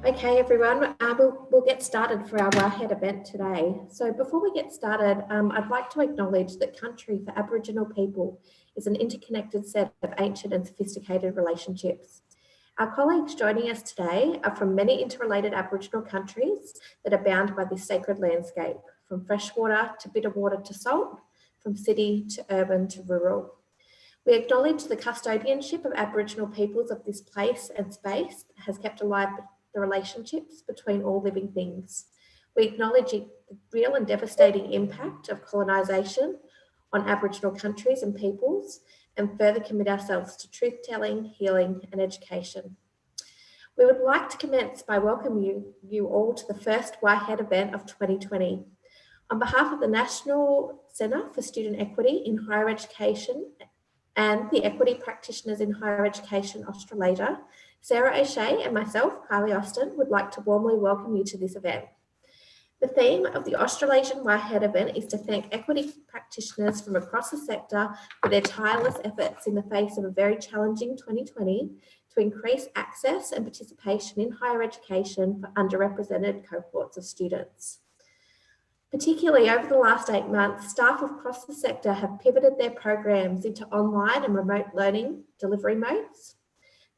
Okay, everyone, we'll get started for our WAHED event today. So before we get started, I'd like to acknowledge that country for Aboriginal people is an interconnected set of ancient and sophisticated relationships. Our colleagues joining us today are from many interrelated Aboriginal countries that are bound by this sacred landscape, from freshwater to bitter water to salt, from city to urban to rural. We acknowledge the custodianship of Aboriginal peoples of this place and space that has kept alive the relationships between all living things. We acknowledge the real and devastating impact of colonisation on Aboriginal countries and peoples, and further commit ourselves to truth-telling, healing and education. We would like to commence by welcoming you all to the first WAHED event of 2020. On behalf of the National Centre for Student Equity in Higher Education and the Equity Practitioners in Higher Education Australasia, Sarah O'Shea and myself, Kylie Austin, would like to warmly welcome you to this event. The theme of the Australasian WAHED event is to thank equity practitioners from across the sector for their tireless efforts in the face of a very challenging 2020 to increase access and participation in higher education for underrepresented cohorts of students. Particularly over the last 8 months, staff across the sector have pivoted their programs into online and remote learning delivery modes.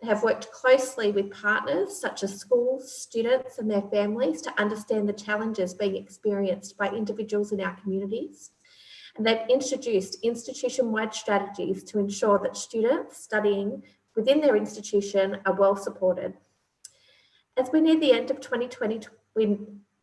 They have worked closely with partners such as schools, students and their families to understand the challenges being experienced by individuals in our communities. And they've introduced institution-wide strategies to ensure that students studying within their institution are well supported. As we near the end of 2020,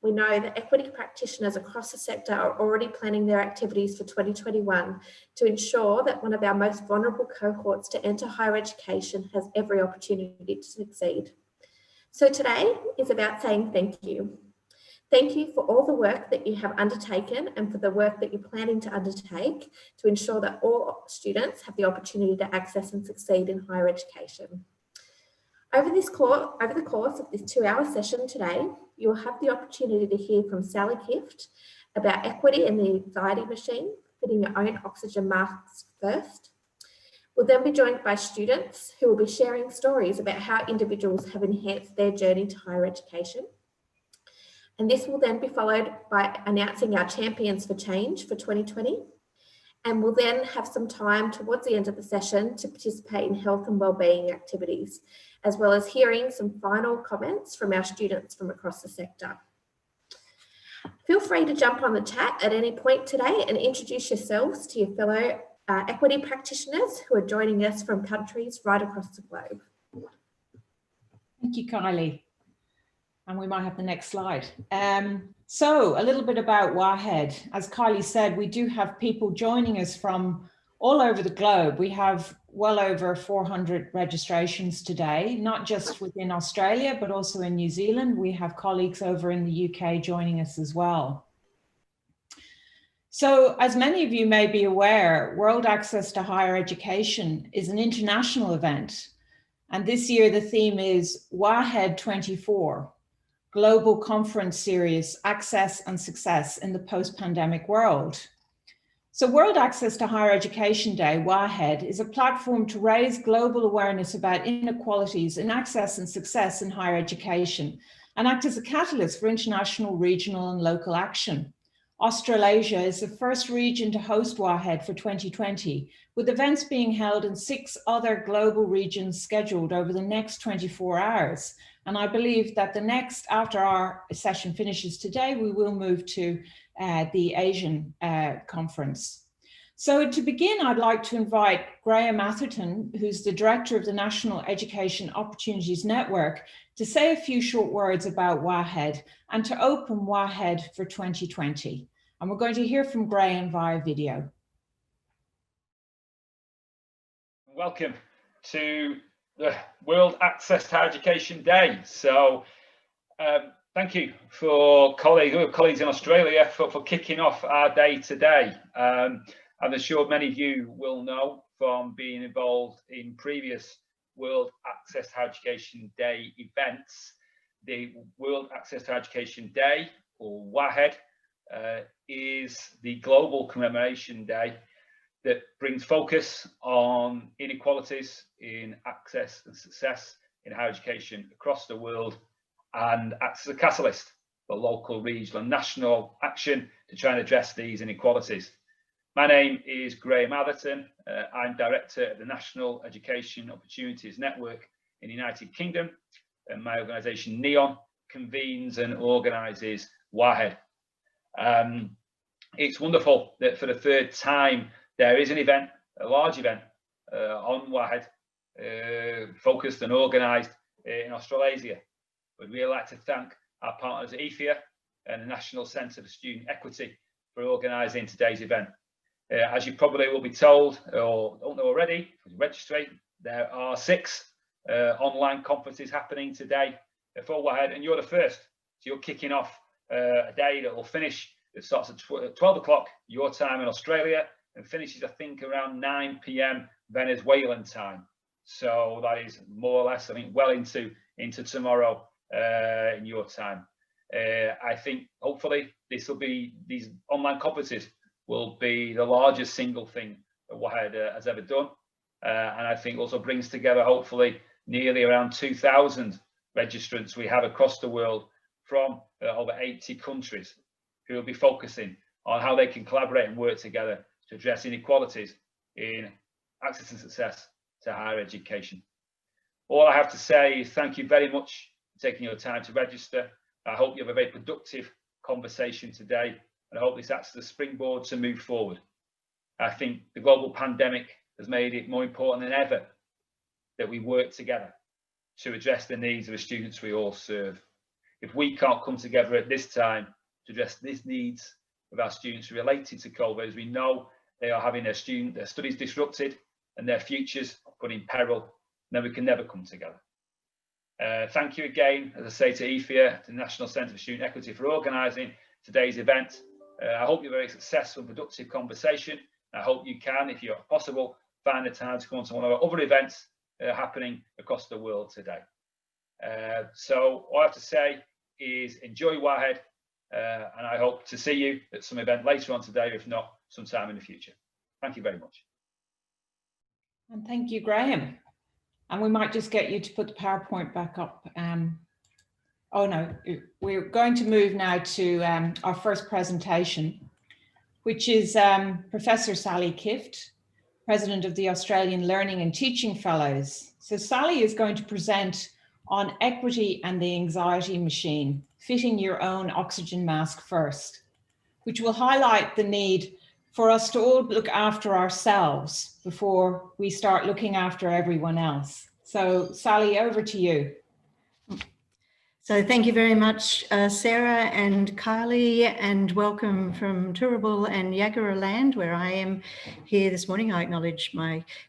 we know that equity practitioners across the sector are already planning their activities for 2021 to ensure that one of our most vulnerable cohorts to enter higher education has every opportunity to succeed. So today is about saying thank you. Thank you for all the work that you have undertaken and for the work that you're planning to undertake to ensure that all students have the opportunity to access and succeed in higher education. Over the course of this 2-hour session today, you will have the opportunity to hear from Sally Kift about equity and the anxiety machine, fitting your own oxygen masks first. We'll then be joined by students who will be sharing stories about how individuals have enhanced their journey to higher education. And this will then be followed by announcing our champions for change for 2020. And we'll then have some time towards the end of the session to participate in health and wellbeing activities, as well as hearing some final comments from our students from across the sector. Feel free to jump on the chat at any point today and introduce yourselves to your fellow equity practitioners who are joining us from countries right across the globe. Thank you, Kylie. And we might have the next slide. So a little bit about WAHED. As Kylie said, we do have people joining us from all over the globe. We have well over 400 registrations today, not just within Australia, but also in New Zealand. We have colleagues over in the UK joining us as well. So as many of you may be aware, World Access to Higher Education is an international event. And this year the theme is WAHED 24. Global Conference Series, Access and Success in the Post-Pandemic World. So World Access to Higher Education Day, WAHED, is a platform to raise global awareness about inequalities in access and success in higher education and act as a catalyst for international, regional and local action. Australasia is the first region to host WAHED for 2020, with events being held in 6 other global regions scheduled over the next 24 hours. And I believe that after our session finishes today, we will move to the Asian conference. So to begin, I'd like to invite Graham Atherton, who's the director of the National Education Opportunities Network, to say a few short words about WAHED and to open WAHED for 2020. And we're going to hear from Graham via video. Welcome to the World Access to Higher Education Day. So thank you for colleagues in Australia for kicking off our day today. I'm sure many of you will know from being involved in previous World Access to Higher Education Day events. The World Access to Higher Education Day, or WAHED, is the global commemoration day that brings focus on inequalities in access and success in higher education across the world and acts as a catalyst for local, regional and national action to try and address these inequalities. My name is Graham Atherton. I'm Director of the National Education Opportunities Network in the United Kingdom, and my organisation NEON convenes and organises WAHED. It's wonderful that for the third time there is an event, a large event on WAHED, focused and organised in Australasia. We'd really like to thank our partners at EPHEA and the National Centre for Student Equity for organising today's event. As you probably will be told, or don't know already, if you're registering, there are 6 online conferences happening today for WAHED, and you're the first. So you're kicking off a day that will finish, it starts at 12 o'clock your time in Australia and finishes, I think, around 9 p.m. Venezuelan time. So that is more or less, I think, well into tomorrow in your time. I think hopefully these online conferences will be the largest single thing that WAHED has ever done, and I think also brings together hopefully nearly around 2,000 registrants we have across the world from over 80 countries who will be focusing on how they can collaborate and work together to address inequalities in access and success to higher education. All I have to say is thank you very much for taking your time to register. I hope you have a very productive conversation today, and I hope this acts as a springboard to move forward. I think the global pandemic has made it more important than ever that we work together to address the needs of the students we all serve. If we can't come together at this time to address these needs of our students related to COVID, as we know they are having their studies disrupted and their futures put in peril, then we can never come together. Thank you again, as I say, to EPHEA, to the National Centre for Student Equity, for organising today's event. I hope you're a very successful and productive conversation. I hope you can, if you're possible, find the time to come to one of our other events happening across the world today. So all I have to say is enjoy WAHED, and I hope to see you at some event later on today, if not sometime in the future. Thank you very much. And thank you, Graham. And we might just get you to put the PowerPoint back up. Oh no, we're going to move now to our first presentation, which is Professor Sally Kift, President of the Australian Learning and Teaching Fellows. So Sally is going to present on equity and the anxiety machine, fitting your own oxygen mask first, which will highlight the need for us to all look after ourselves before we start looking after everyone else. So Sally, over to you. So thank you very much, Sarah and Kylie, and welcome from Turrbal and Yagara land, where I am here this morning. I acknowledge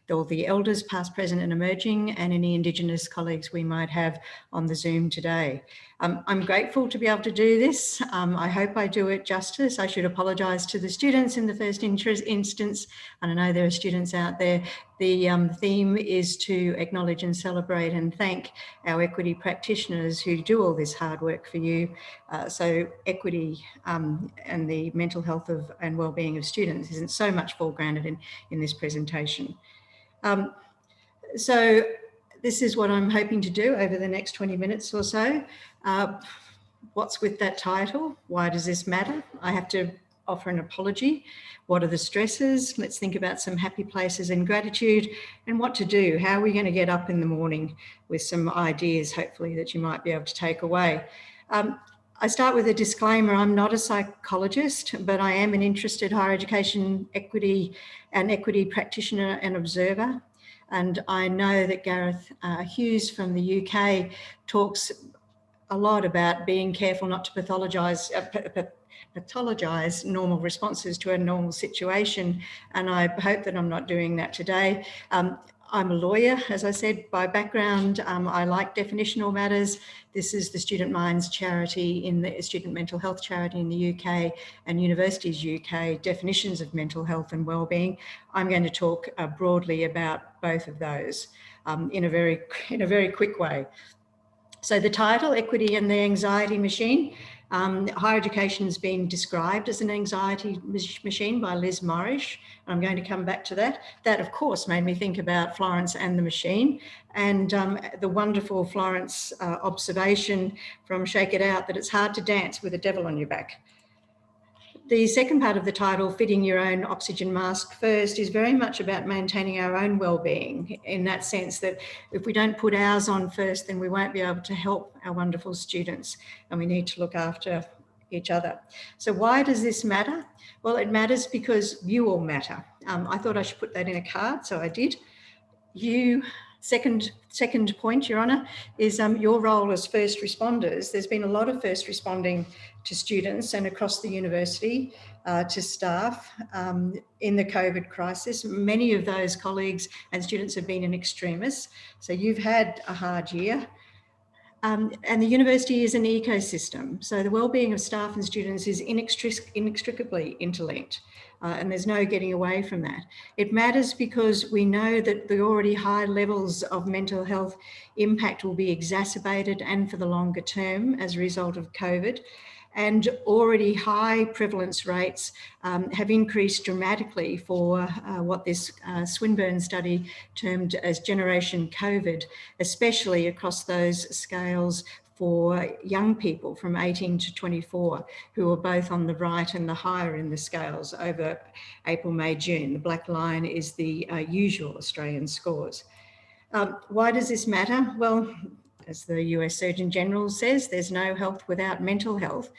all the elders, past, present and emerging, and any Indigenous colleagues we might have on the Zoom today. I'm grateful to be able to do this. I hope I do it justice. I should apologise to the students in the first instance, and I know there are students out there. The theme is to acknowledge and celebrate and thank our equity practitioners who do all this hard work for you. So equity and the mental health and wellbeing of students isn't so much foregrounded in this presentation. So this is what I'm hoping to do over the next 20 minutes or so. What's with that title? Why does this matter? I have to offer an apology. What are the stresses? Let's think about some happy places and gratitude, and what to do. How are we going to get up in the morning with some ideas, hopefully, that you might be able to take away. I start with a disclaimer. I'm not a psychologist, but I am an interested higher education equity practitioner and observer. And I know that Gareth Hughes from the UK talks a lot about being careful not to pathologise normal responses to a normal situation. And I hope that I'm not doing that today. I'm a lawyer, as I said, by background. I like definitional matters. This is the Student Minds charity, in the Student Mental Health charity in the UK, and Universities UK, definitions of mental health and wellbeing. I'm going to talk broadly about both of those in a very quick way. So the title, Equity and the Anxiety Machine. Higher education has been described as an anxiety machine by Liz Morrish. I'm going to come back to that. That, of course, made me think about Florence and the Machine, and the wonderful Florence observation from Shake It Out that it's hard to dance with a devil on your back. The second part of the title, Fitting Your Own Oxygen Mask First, is very much about maintaining our own well-being, in that sense that if we don't put ours on first, then we won't be able to help our wonderful students, and we need to look after each other. So why does this matter? Well, it matters because you all matter. I thought I should put that in a card, so I did. You, second point, Your Honour, is your role as first responders. There's been a lot of first responding to students and across the university, to staff in the COVID crisis. Many of those colleagues and students have been in extremis. So you've had a hard year. And the university is an ecosystem. So the wellbeing of staff and students is inextricably interlinked. And there's no getting away from that. It matters because we know that the already high levels of mental health impact will be exacerbated and for the longer term as a result of COVID. And already high prevalence rates have increased dramatically for what this Swinburne study termed as Generation COVID, especially across those scales for young people from 18 to 24, who are both on the right and the higher in the scales over April, May, June. The black line is the usual Australian scores. Why does this matter? Well, as the US Surgeon General says, there's no health without mental health.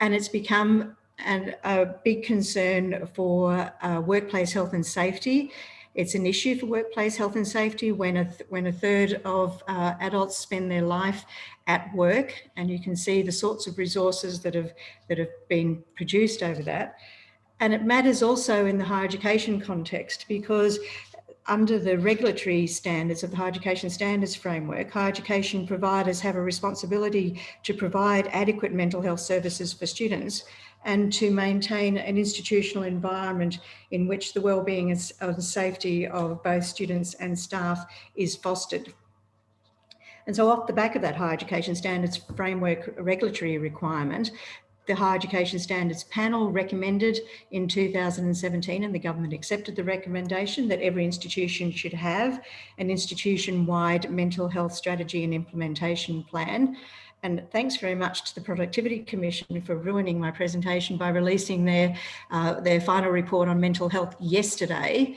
And it's become a big concern for workplace health and safety. It's an issue for workplace health and safety when a third of adults spend their life at work, and you can see the sorts of resources that have been produced over that. And it matters also in the higher education context because under the regulatory standards of the Higher Education Standards Framework, higher education providers have a responsibility to provide adequate mental health services for students and to maintain an institutional environment in which the wellbeing and the safety of both students and staff is fostered. And so off the back of that Higher Education Standards Framework regulatory requirement, the Higher Education Standards Panel recommended in 2017, and the government accepted the recommendation, that every institution should have an institution-wide mental health strategy and implementation plan. And thanks very much to the Productivity Commission for ruining my presentation by releasing their final report on mental health yesterday.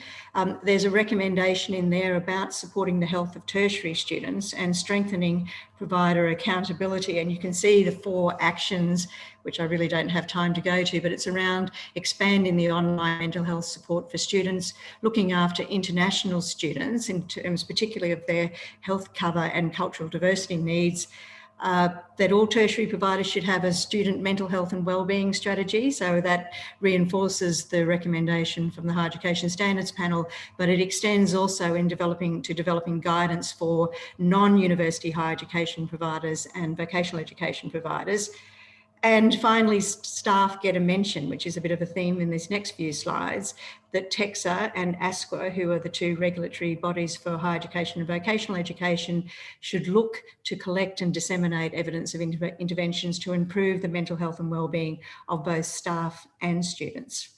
There's a recommendation in there about supporting the health of tertiary students and strengthening provider accountability. And you can see the 4 actions, which I really don't have time to go to, but it's around expanding the online mental health support for students, looking after international students in terms particularly of their health cover and cultural diversity needs, that all tertiary providers should have a student mental health and wellbeing strategy. So that reinforces the recommendation from the Higher Education Standards Panel, but it extends also in developing guidance for non-university higher education providers and vocational education providers. And finally, staff get a mention, which is a bit of a theme in this next few slides, that TEXA and ASQA, who are the 2 regulatory bodies for higher education and vocational education, should look to collect and disseminate evidence of interventions to improve the mental health and wellbeing of both staff and students.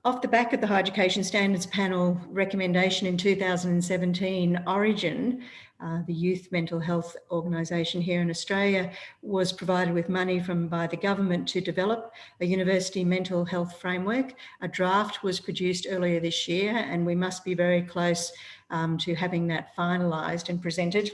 Off the back of the Higher Education Standards Panel recommendation in 2017, Origin, the youth mental health organisation here in Australia, was provided with money by the government to develop a university mental health framework. A draft was produced earlier this year, and we must be very close to having that finalised and presented.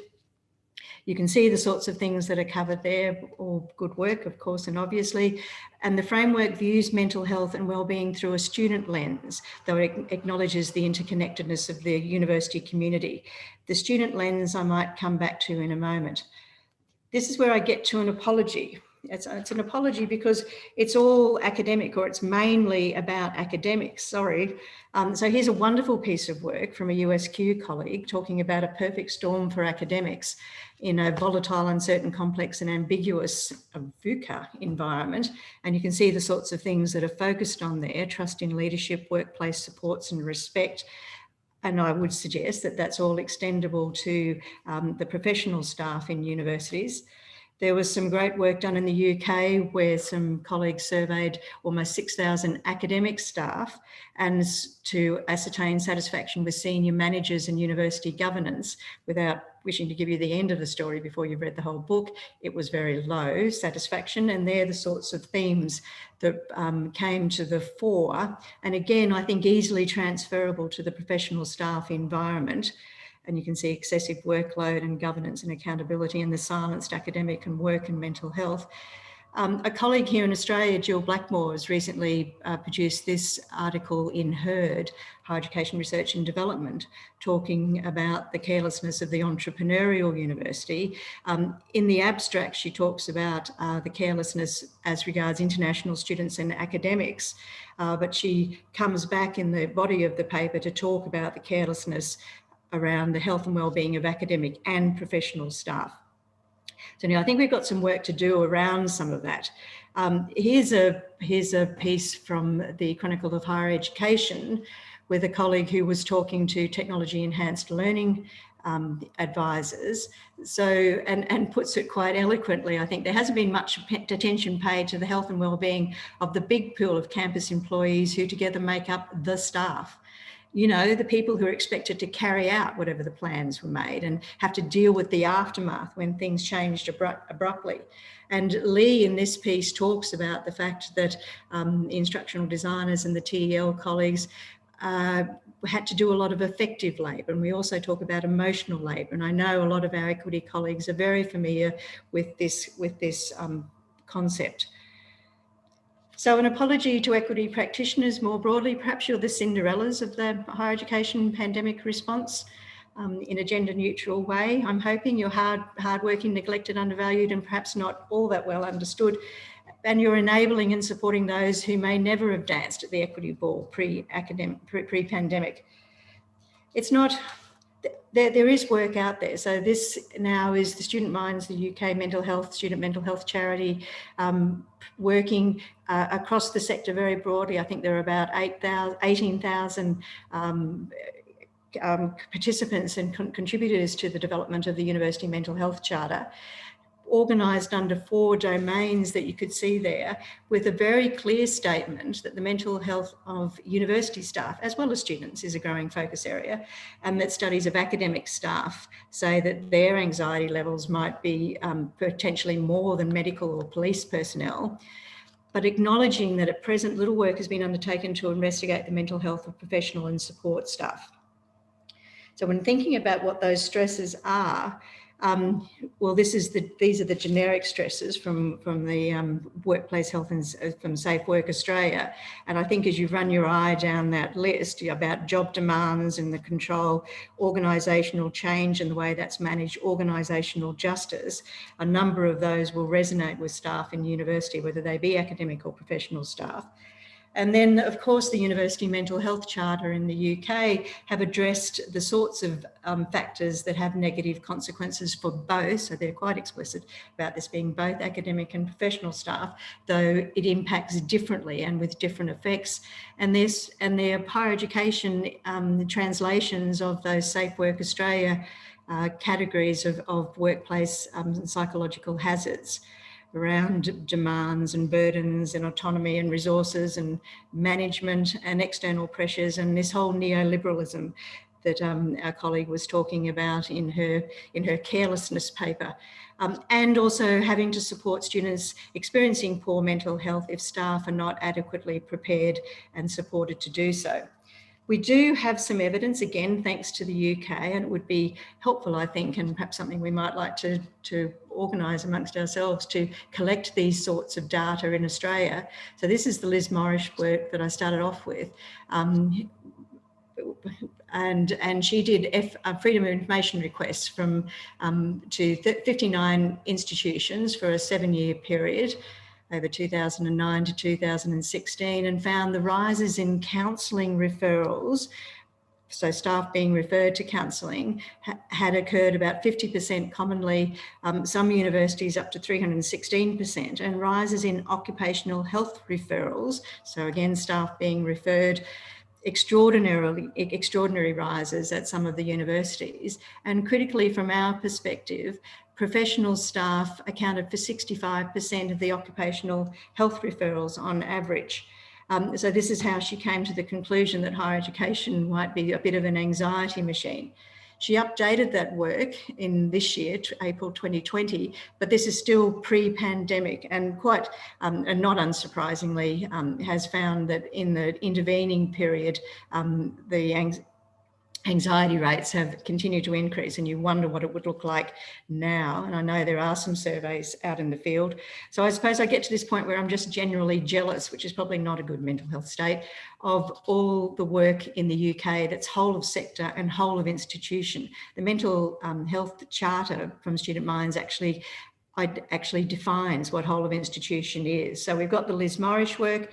You can see the sorts of things that are covered there, all good work, of course, and obviously. And the framework views mental health and wellbeing through a student lens, though it acknowledges the interconnectedness of the university community. The student lens I might come back to in a moment. This is where I get to an apology. It's an apology because it's all academic, or it's mainly about academics, sorry. So here's a wonderful piece of work from a USQ colleague talking about a perfect storm for academics in a volatile, uncertain, complex and ambiguous VUCA environment. And you can see the sorts of things that are focused on there: trust in leadership, workplace supports and respect. And I would suggest that that's all extendable to the professional staff in universities. There was some great work done in the UK where some colleagues surveyed almost 6,000 academic staff and to ascertain satisfaction with senior managers and university governance. Without wishing to give you the end of the story before you've read the whole book, it was very low satisfaction, and they're the sorts of themes that came to the fore. And again, I think easily transferable to the professional staff environment. And you can see excessive workload and governance and accountability and the silenced academic and work and mental health. A colleague here in Australia, Jill Blackmore, has recently produced this article in HERD, Higher Education Research and Development, talking about the carelessness of the entrepreneurial university. In the abstract, she talks about the carelessness as regards international students and academics, but she comes back in the body of the paper to talk about the carelessness around the health and well-being of academic and professional staff. So now I think we've got some work to do around some of that. Here's a piece from the Chronicle of Higher Education with a colleague who was talking to technology enhanced learning advisors. So, and puts it quite eloquently, I think there hasn't been much attention paid to the health and well-being of the big pool of campus employees who together make up the staff. You know, the people who are expected to carry out whatever the plans were made and have to deal with the aftermath when things changed abruptly. And Lee in this piece talks about the fact that instructional designers and the TEL colleagues had to do a lot of effective labour, and we also talk about emotional labour. And I know a lot of our equity colleagues are very familiar with this concept. So an apology to equity practitioners more broadly. Perhaps you're the Cinderellas of the higher education pandemic response in a gender neutral way. I'm hoping you're hardworking, neglected, undervalued, and perhaps not all that well understood. And you're enabling and supporting those who may never have danced at the equity ball pre-pandemic. It's not, there is work out there. So this now is the Student Minds, the UK student mental health charity, working across the sector very broadly. I think there are about 18,000 participants and contributors to the development of the University Mental Health Charter, organised under 4 domains that you could see there, with a very clear statement that the mental health of university staff, as well as students, is a growing focus area, and that studies of academic staff say that their anxiety levels might be potentially more than medical or police personnel, but acknowledging that at present little work has been undertaken to investigate the mental health of professional and support staff. So when thinking about what those stresses are, well, these are the generic stresses from the Workplace Health and from Safe Work Australia. And I think as you run your eye down that list about job demands and the control, organisational change and the way that's managed, organisational justice, a number of those will resonate with staff in university, whether they be academic or professional staff. And then, of course, the University Mental Health Charter in the UK have addressed the sorts of factors that have negative consequences for both. So they're quite explicit about this being both academic and professional staff, though it impacts differently and with different effects. And their higher education translations of those Safe Work Australia categories of workplace psychological hazards around demands and burdens and autonomy and resources and management and external pressures, and this whole neoliberalism that our colleague was talking about in her carelessness paper, and also having to support students experiencing poor mental health if staff are not adequately prepared and supported to do so. We do have some evidence, again, thanks to the UK, and it would be helpful, I think, and perhaps something we might like to organise amongst ourselves to collect these sorts of data in Australia. So this is the Liz Morris work that I started off with. And she did freedom of information requests to 59 institutions for a 7-year period, over 2009 to 2016, and found the rises in counselling referrals, so staff being referred to counselling, had occurred about 50% commonly, some universities up to 316%, and rises in occupational health referrals, so again staff being referred, extraordinary rises at some of the universities. And critically, from our perspective, professional staff accounted for 65% of the occupational health referrals on average. So this is how she came to the conclusion that higher education might be a bit of an anxiety machine. She updated that work in this year, April 2020, but this is still pre-pandemic, and quite, and not unsurprisingly, has found that in the intervening period, the anxiety rates have continued to increase, and you wonder what it would look like now. And I know there are some surveys out in the field. So I suppose I get to this point where I'm just generally jealous, which is probably not a good mental health state, of all the work in the UK that's whole of sector and whole of institution. The Mental Health Charter from Student Minds actually defines what whole of institution is. So we've got the Liz Morrish work.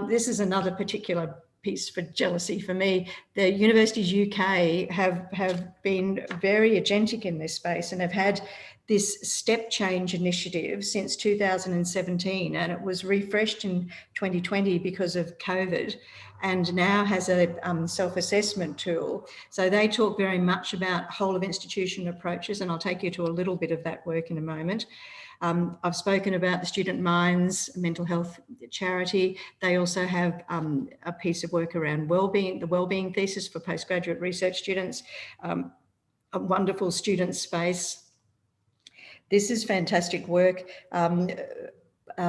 This is another particular piece for jealousy for me. The universities UK have been very agentic in this space and have had this step change initiative since 2017, and it was refreshed in 2020 because of COVID, and now has a self-assessment tool. So they talk very much about whole of institution approaches, and I'll take you to a little bit of that work in a moment. I've spoken about the Student Minds mental health charity. They also have a piece of work around Wellbeing, the Wellbeing thesis for postgraduate research students, a wonderful student space. This is fantastic work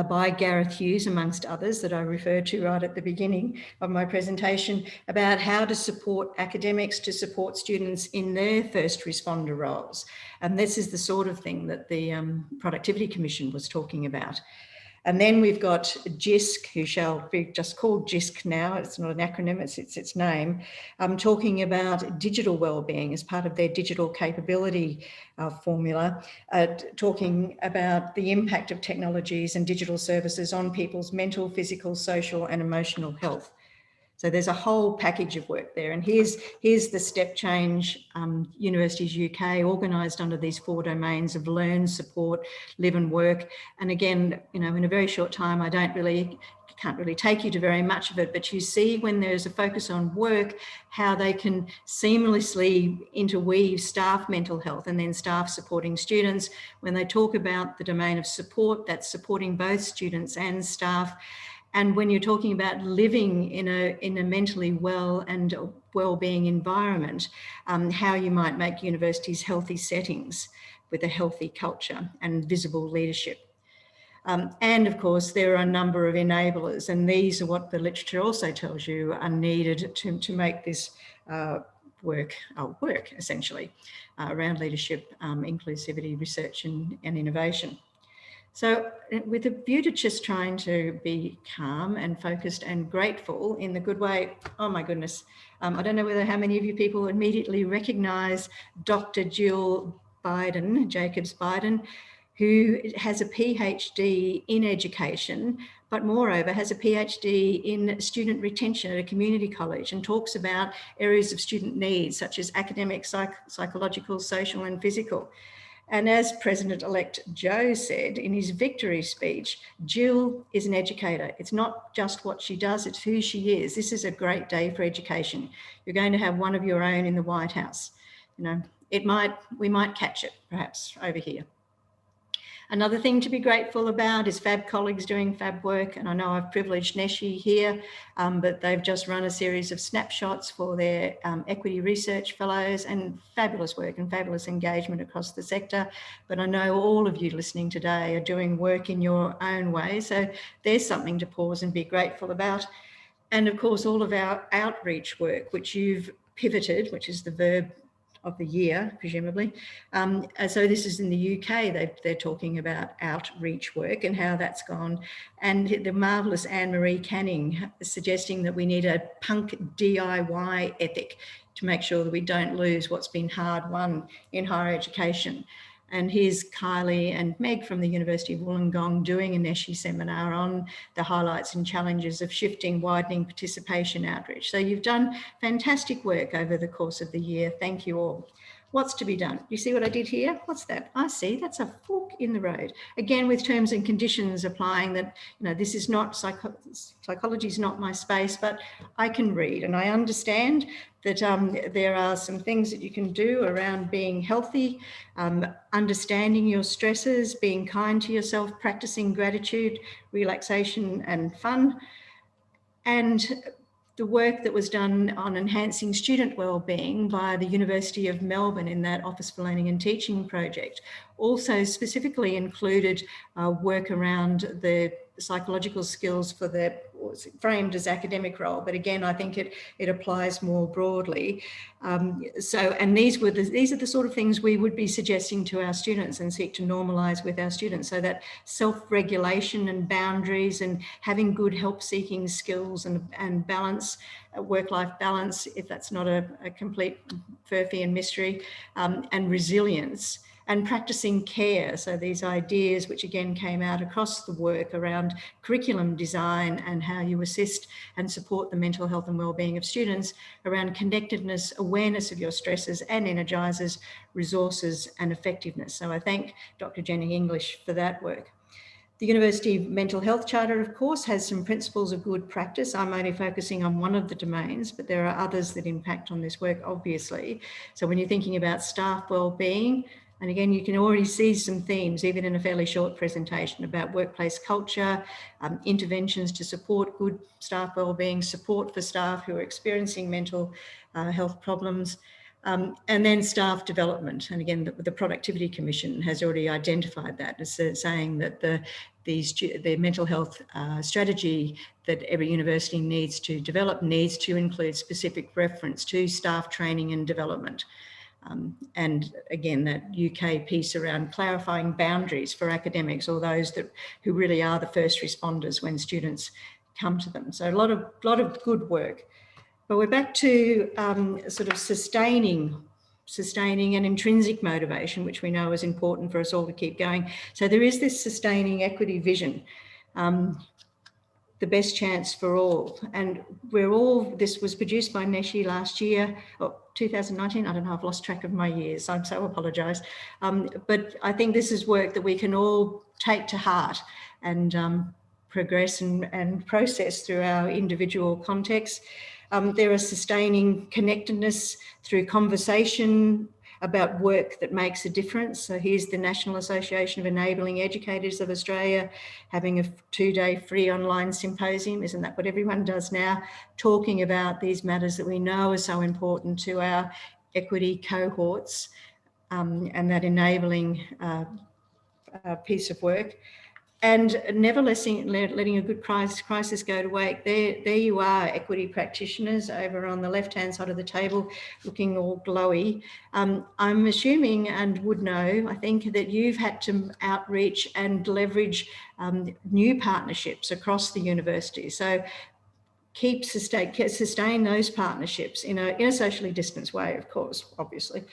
by Gareth Hughes, amongst others, that I referred to right at the beginning of my presentation, about how to support academics to support students in their first responder roles. And this is the sort of thing that the Productivity Commission was talking about. And then we've got GISC, who shall be just called GISC now, it's not an acronym, it's its name, talking about digital wellbeing as part of their digital capability formula, talking about the impact of technologies and digital services on people's mental, physical, social and emotional health. So there's a whole package of work there. And here's the step change Universities UK organised under these 4 domains of learn, support, live and work. And again, you know, in a very short time, I can't really take you to very much of it, but you see when there's a focus on work, how they can seamlessly interweave staff mental health and then staff supporting students. When they talk about the domain of support, that's supporting both students and staff. And when you're talking about living in a mentally well and well-being environment, how you might make universities healthy settings with a healthy culture and visible leadership. And of course, there are a number of enablers, and these are what the literature also tells you are needed to make this work essentially, around leadership, inclusivity, research and innovation. So with a view to just trying to be calm and focused and grateful in the good way, oh my goodness, I don't know how many of you people immediately recognise Dr. Jill Jacobs-Biden, who has a PhD in education, but moreover has a PhD in student retention at a community college, and talks about areas of student needs such as academic, psychological, social and physical. And as President-elect Joe said in his victory speech, Jill is an educator. It's not just what she does, it's who she is. This is a great day for education. You're going to have one of your own in the White House. You know, we might catch it perhaps over here. Another thing to be grateful about is fab colleagues doing fab work. And I know I've privileged Neshi here, but they've just run a series of snapshots for their equity research fellows, and fabulous work and fabulous engagement across the sector. But I know all of you listening today are doing work in your own way. So there's something to pause and be grateful about. And of course, all of our outreach work, which you've pivoted, which is the verb of the year, presumably. So this is in the UK, they're talking about outreach work and how that's gone. And the marvellous Anne-Marie Canning suggesting that we need a punk DIY ethic to make sure that we don't lose what's been hard won in higher education. And here's Kylie and Meg from the University of Wollongong doing a Neshi seminar on the highlights and challenges of shifting, widening participation outreach. So you've done fantastic work over the course of the year. Thank you all. What's to be done? You see what I did here? What's that? I see, that's a fork in the road. Again, with terms and conditions applying that, you know, this is not, psychology is not my space, but I can read and I understand that there are some things that you can do around being healthy, understanding your stresses, being kind to yourself, practicing gratitude, relaxation and fun. And the work that was done on enhancing student wellbeing by the University of Melbourne in that Office for Learning and Teaching project also specifically included work around the psychological skills for the, framed as academic role, but again, I think it applies more broadly. And these are the sort of things we would be suggesting to our students and seek to normalise with our students, so that self-regulation and boundaries and having good help-seeking skills and balance, work-life balance, if that's not a complete Furphy and mystery, and resilience. And practicing care. So these ideas, which again came out across the work around curriculum design and how you assist and support the mental health and wellbeing of students, around connectedness, awareness of your stresses and energizers, resources and effectiveness. So I thank Dr. Jenny English for that work. The University Mental Health Charter, of course, has some principles of good practice. I'm only focusing on one of the domains, but there are others that impact on this work, obviously. So when you're thinking about staff wellbeing, and again, you can already see some themes, even in a fairly short presentation, about workplace culture, interventions to support good staff wellbeing, support for staff who are experiencing mental health problems, and then staff development. And again, the Productivity Commission has already identified that as saying that the mental health strategy that every university needs to develop needs to include specific reference to staff training and development. And again, that UK piece around clarifying boundaries for academics, or those who really are the first responders when students come to them. So a lot of good work. But we're back to sort of sustaining and intrinsic motivation, which we know is important for us all to keep going. So there is this sustaining equity vision, the best chance for all. And this was produced by Neshi last year, or 2019, I don't know, I've lost track of my years, I so apologise. But I think this is work that we can all take to heart and progress and process through our individual contexts. There are sustaining connectedness through conversation about work that makes a difference. So here's the National Association of Enabling Educators of Australia having a 2-day free online symposium. Isn't that what everyone does now? Talking about these matters that we know are so important to our equity cohorts, and that enabling piece of work. And never letting a good crisis go to waste. There you are, equity practitioners over on the left-hand side of the table, looking all glowy. I'm assuming and would know, I think, that you've had to outreach and leverage new partnerships across the university. So sustain those partnerships in a socially distanced way, of course, obviously.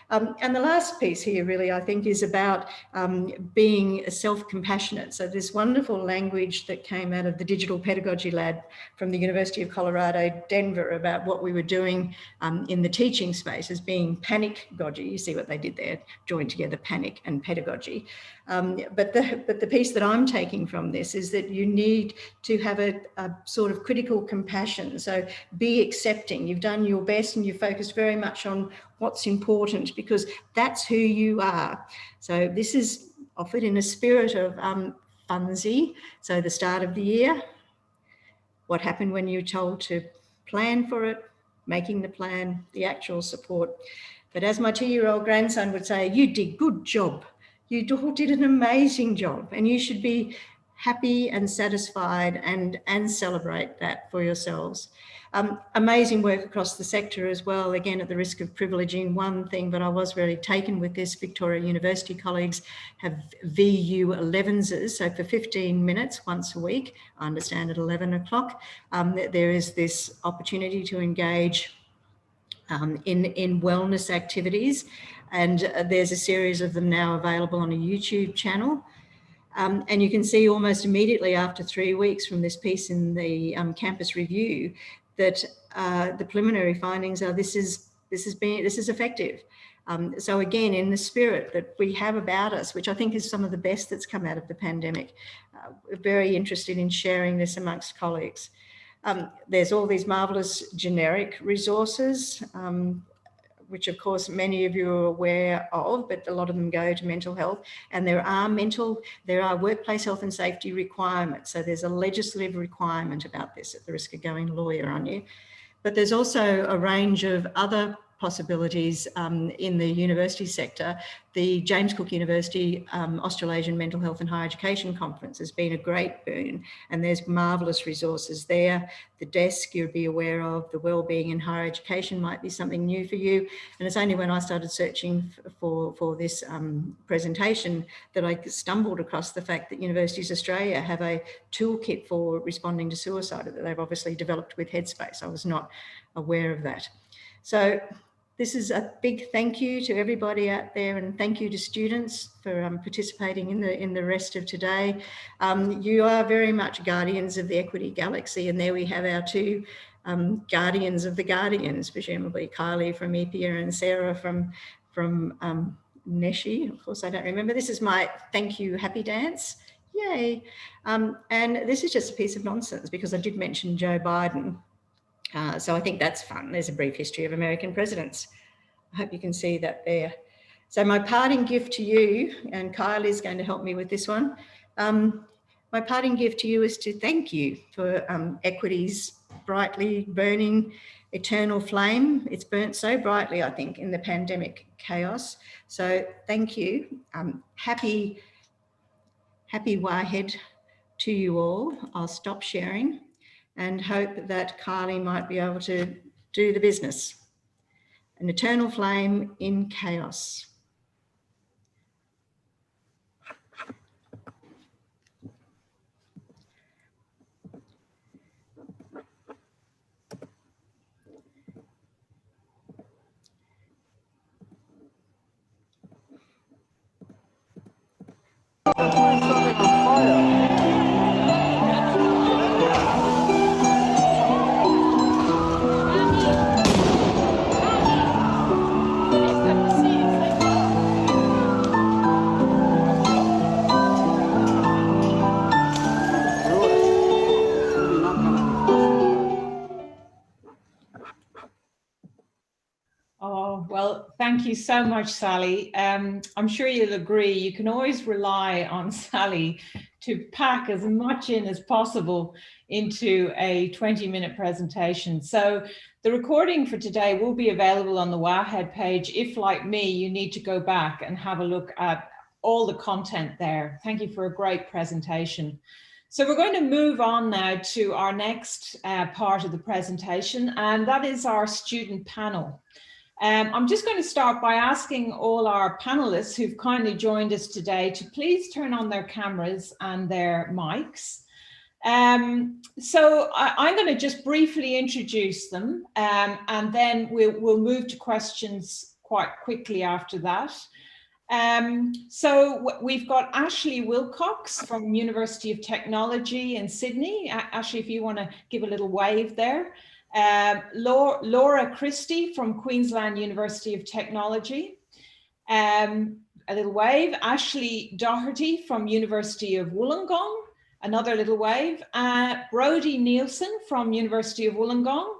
And the last piece here really, I think, is about being self-compassionate. So this wonderful language that came out of the Digital Pedagogy Lab from the University of Colorado, Denver, about what we were doing in the teaching space as being panic-gogy. You see what they did there, joined together panic and pedagogy. But the piece that I'm taking from this is that you need to have a sort of critical compassion. So be accepting. You've done your best and you focused very much on what's important, because that's who you are. So this is offered in a spirit of FUNSY. So the start of the year, what happened when you were told to plan for it, making the plan, the actual support. But as my 2-year-old grandson would say, you did good job. You did an amazing job, and you should be happy and satisfied and celebrate that for yourselves. Amazing work across the sector as well, again, at the risk of privileging one thing, but I was really taken with this. Victoria University colleagues have VU 11s, so for 15 minutes once a week, I understand at 11 o'clock, there is this opportunity to engage in wellness activities, and there's a series of them now available on a YouTube channel. And you can see almost immediately after 3 weeks from this piece in the campus review that the preliminary findings are this is effective. So again, in the spirit that we have about us, which I think is some of the best that's come out of the pandemic, we're very interested in sharing this amongst colleagues. There's all these marvellous generic resources, which of course many of you are aware of, but a lot of them go to mental health. And there are workplace health and safety requirements. So there's a legislative requirement about this, at the risk of going lawyer on you. But there's also a range of other possibilities in the university sector. The James Cook University Australasian Mental Health and Higher Education Conference has been a great boon, and there's marvellous resources there. The desk you'll be aware of, the Wellbeing in Higher Education might be something new for you. And it's only when I started searching for this presentation that I stumbled across the fact that Universities Australia have a toolkit for responding to suicide that they've obviously developed with Headspace. I was not aware of that. So this is a big thank you to everybody out there, and thank you to students for participating in the rest of today. You are very much guardians of the equity galaxy, and there we have our two guardians of the guardians, presumably Kylie from EPHEA and Sarah from Neshi. Of course, I don't remember. This is my thank you happy dance. Yay. And this is just a piece of nonsense because I did mention Joe Biden. So I think that's fun. There's a brief history of American presidents. I hope you can see that there. So my parting gift to you, and Kylie is going to help me with this one. My parting gift to you is to thank you for Equity's brightly burning eternal flame. It's burnt so brightly, I think, in the pandemic chaos. So thank you. Happy WAHED to you all. I'll stop sharing and hope that Kylie might be able to do the business. An eternal flame in chaos. Oh, well, thank you so much, Sally. I'm sure you'll agree, you can always rely on Sally to pack as much in as possible into a 20-minute presentation. So the recording for today will be available on the WAHED page if, like me, you need to go back and have a look at all the content there. Thank you for a great presentation. So we're going to move on now to our next part of the presentation, and that is our student panel. I'm just going to start by asking all our panelists who've kindly joined us today to please turn on their cameras and their mics. So I'm going to just briefly introduce them, and then we'll move to questions quite quickly after that. So we've got Ashley Wilcox from University of Technology in Sydney. Ashley, if you want to give a little wave there. Laura Christie from Queensland University of Technology. A little wave. Ashley Doherty from University of Wollongong. Another little wave. Brodie Nielsen from University of Wollongong.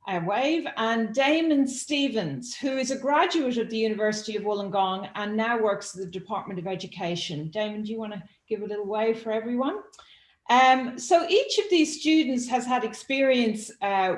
A wave. And Damon Stevens, who is a graduate of the University of Wollongong and now works at the Department of Education. Damon, do you want to give a little wave for everyone? So each of these students has had experience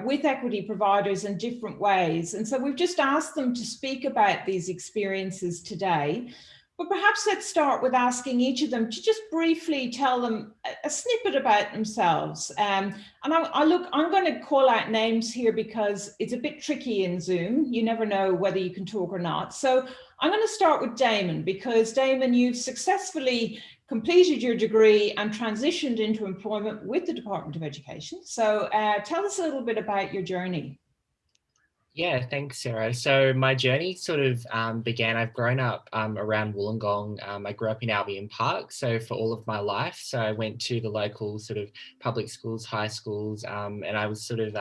with equity providers in different ways. And so we've just asked them to speak about these experiences today. But perhaps let's start with asking each of them to just briefly tell them a snippet about themselves. And I'm going to call out names here because it's a bit tricky in Zoom. You never know whether you can talk or not. So I'm going to start with Damon, because Damon, you've successfully completed your degree and transitioned into employment with the Department of Education. So tell us a little bit about your journey. Yeah, thanks, Sarah. So my journey sort of began, I've grown up around Wollongong. I grew up in Albion Park, so for all of my life. So I went to the local sort of public schools, high schools, and I was sort of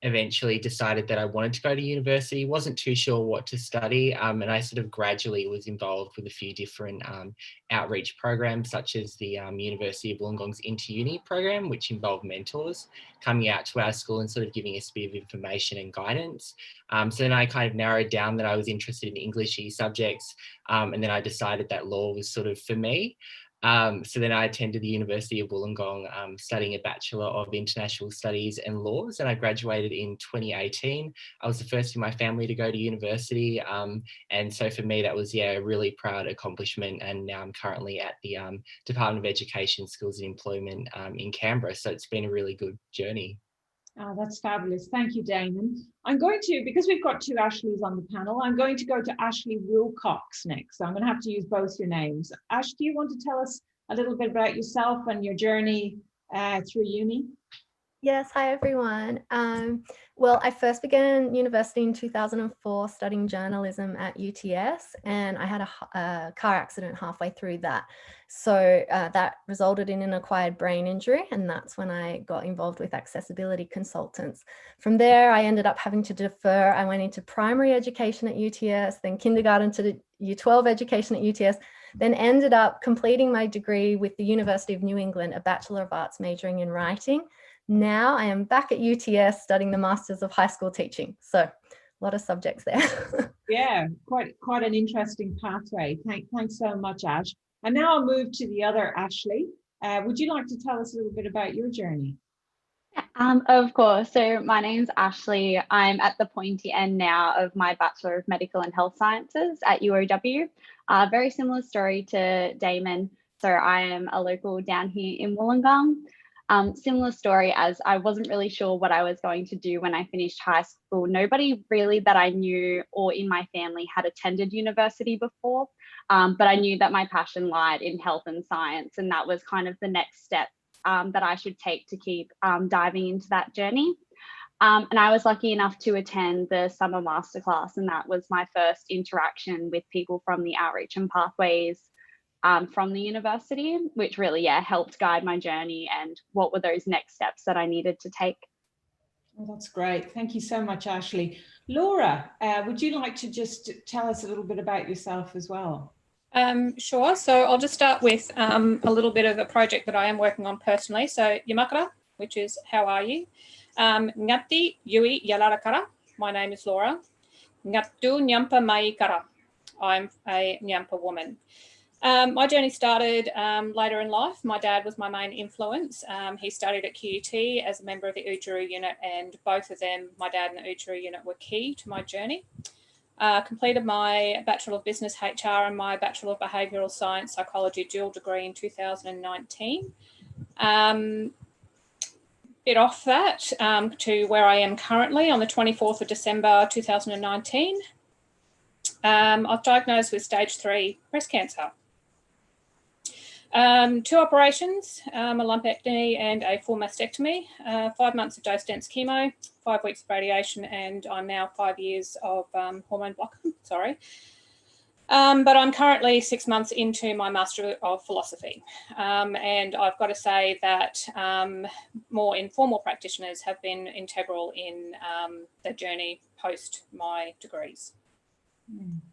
eventually decided that I wanted to go to university, wasn't too sure what to study, and I sort of gradually was involved with a few different outreach programs, such as the University of Wollongong's Inter-Uni program, which involved mentors coming out to our school and sort of giving us a bit of information and guidance. So then I kind of narrowed down that I was interested in English subjects, and then I decided that law was sort of for me. So then I attended the University of Wollongong, studying a Bachelor of International Studies and Laws, and I graduated in 2018. I was the first in my family to go to university, and so for me that was, yeah, a really proud accomplishment, and now I'm currently at the Department of Education, Skills and Employment in Canberra, so it's been a really good journey. Oh, that's fabulous. Thank you, Damon. I'm going to, because we've got two Ashleys on the panel, I'm going to go to Ashley Wilcox next. So I'm going to have to use both your names. Ash, do you want to tell us a little bit about yourself and your journey through uni? Yes, hi everyone. Well, I first began university in 2004 studying journalism at UTS, and I had a car accident halfway through that. So that resulted in an acquired brain injury, and that's when I got involved with accessibility consultants. From there, I ended up having to defer. I went into primary education at UTS, then kindergarten to Year 12 education at UTS, then ended up completing my degree with the University of New England, a Bachelor of Arts majoring in writing. Now I am back at UTS studying the Masters of High School Teaching. So a lot of subjects there. Yeah, quite an interesting pathway. Thanks so much, Ash. And now I'll move to the other Ashley. Would you like to tell us a little bit about your journey? Of course. So my name's Ashley. I'm at the pointy end now of my Bachelor of Medical and Health Sciences at UOW. Very similar story to Damon. So I am a local down here in Wollongong. Similar story, as I wasn't really sure what I was going to do when I finished high school. Nobody really that I knew or in my family had attended university before, but I knew that my passion lied in health and science, and that was kind of the next step that I should take to keep diving into that journey. And I was lucky enough to attend the summer masterclass, and that was my first interaction with people from the outreach and pathways from the university, which really, yeah, helped guide my journey and what were those next steps that I needed to take. Oh, that's great. Thank you so much, Ashley. Laura, would you like to just tell us a little bit about yourself as well? Sure. So I'll just start with a little bit of a project that I am working on personally. So Yamakara, which is how are you? Ngati Yui Yalara Kara. My name is Laura. Ngatu Nyampa Mai Kara. I'm a Nyampa woman. My journey started later in life. My dad was my main influence. He studied at QUT as a member of the Ujuru unit, and both of them, my dad and the Ujuru unit, were key to my journey. Completed my Bachelor of Business HR and my Bachelor of Behavioural Science Psychology dual degree in 2019. Bit off that to where I am currently on the 24th of December 2019. I was diagnosed with stage 3 breast cancer. 2 operations, a lumpectomy and a full mastectomy, 5 months of dose-dense chemo, 5 weeks of radiation, and I'm now 5 years of hormone blocker, sorry. But I'm currently 6 months into my Master of Philosophy. And I've got to say that more informal practitioners have been integral in the journey post my degrees.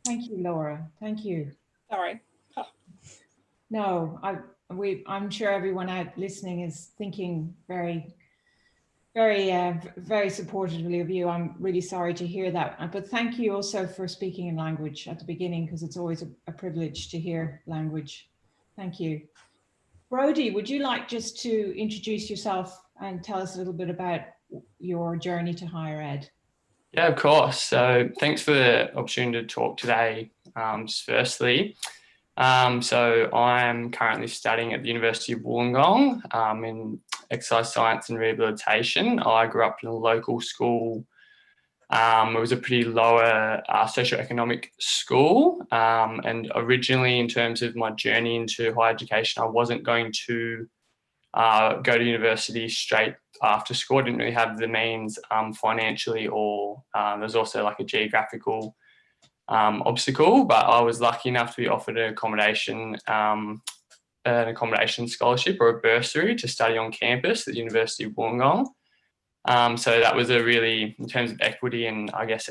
Thank you, Laura. Thank you. Sorry. Oh. No, I'm sure everyone out listening is thinking very supportively of you. I'm really sorry to hear that. But thank you also for speaking in language at the beginning, because it's always a privilege to hear language. Thank you. Brodie, would you like just to introduce yourself and tell us a little bit about your journey to higher ed? Yeah, of course. So thanks for the opportunity to talk today. Just firstly, so I'm currently studying at the University of Wollongong in exercise science and rehabilitation. I grew up in a local school. It was a pretty lower socioeconomic school. And originally, in terms of my journey into higher education, I wasn't going to go to university straight after school. I didn't really have the means financially, or there's also like a geographical obstacle, but I was lucky enough to be offered an accommodation scholarship or a bursary to study on campus at the University of Wollongong. So that was a really, in terms of equity and I guess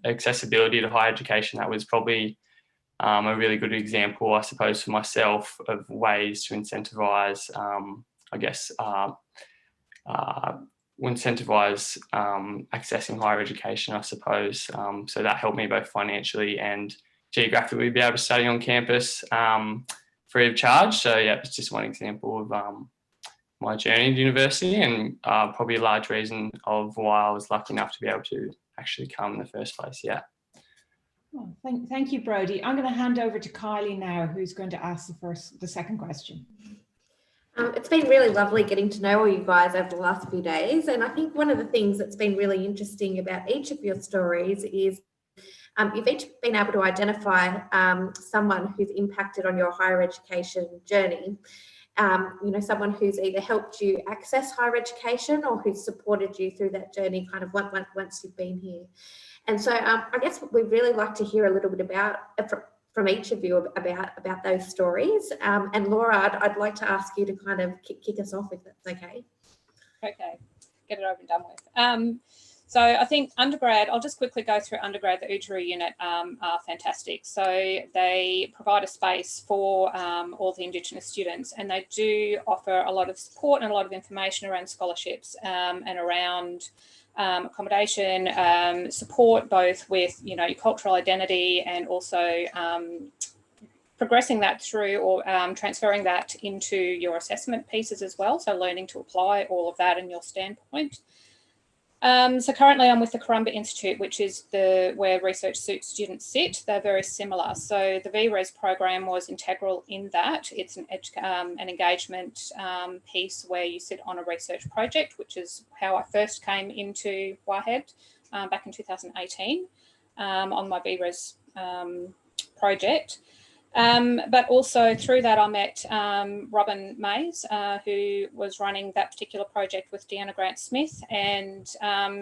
accessibility to higher education, that was probably a really good example, I suppose, for myself of ways to incentivise, accessing higher education, I suppose. So that helped me both financially and geographically be able to study on campus free of charge. So yeah, it's just one example of my journey to university, and probably a large reason of why I was lucky enough to be able to actually come in the first place. Yeah. Oh, thank you, Brodie. I'm going to hand over to Kylie now, who's going to ask the second question. It's been really lovely getting to know all you guys over the last few days. And I think one of the things that's been really interesting about each of your stories is you've each been able to identify someone who's impacted on your higher education journey. Someone who's either helped you access higher education or who's supported you through that journey kind of once you've been here. And so I guess we'd really like to hear a little bit about from each of you about those stories. And Laura, I'd like to ask you to kind of kick us off, if that's okay. Okay, get it over and done with. So I think undergrad, I'll just quickly go through undergrad. The Ujuru unit are fantastic. So they provide a space for all the Indigenous students, and they do offer a lot of support and a lot of information around scholarships and around accommodation, support both with, your cultural identity and also progressing that through or transferring that into your assessment pieces as well. So learning to apply all of that in your standpoint. So currently I'm with the Karumba Institute, which is where research students sit. They're very similar. So the VRES program was integral in that. It's an engagement piece where you sit on a research project, which is how I first came into WAHED back in 2018 on my VRES project. But also through that I met Robin Mays, who was running that particular project with Deanna Grant-Smith, and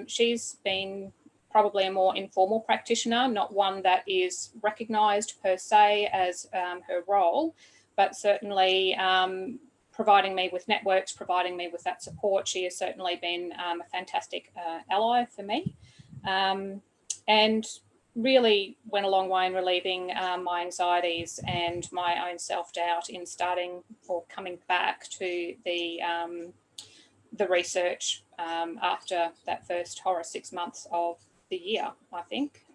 she's been probably a more informal practitioner, not one that is recognised per se as her role, but certainly providing me with networks, providing me with that support. She has certainly been a fantastic ally for me. And really went a long way in relieving my anxieties and my own self-doubt in starting or coming back to the research after that first horror 6 months of the year, I think.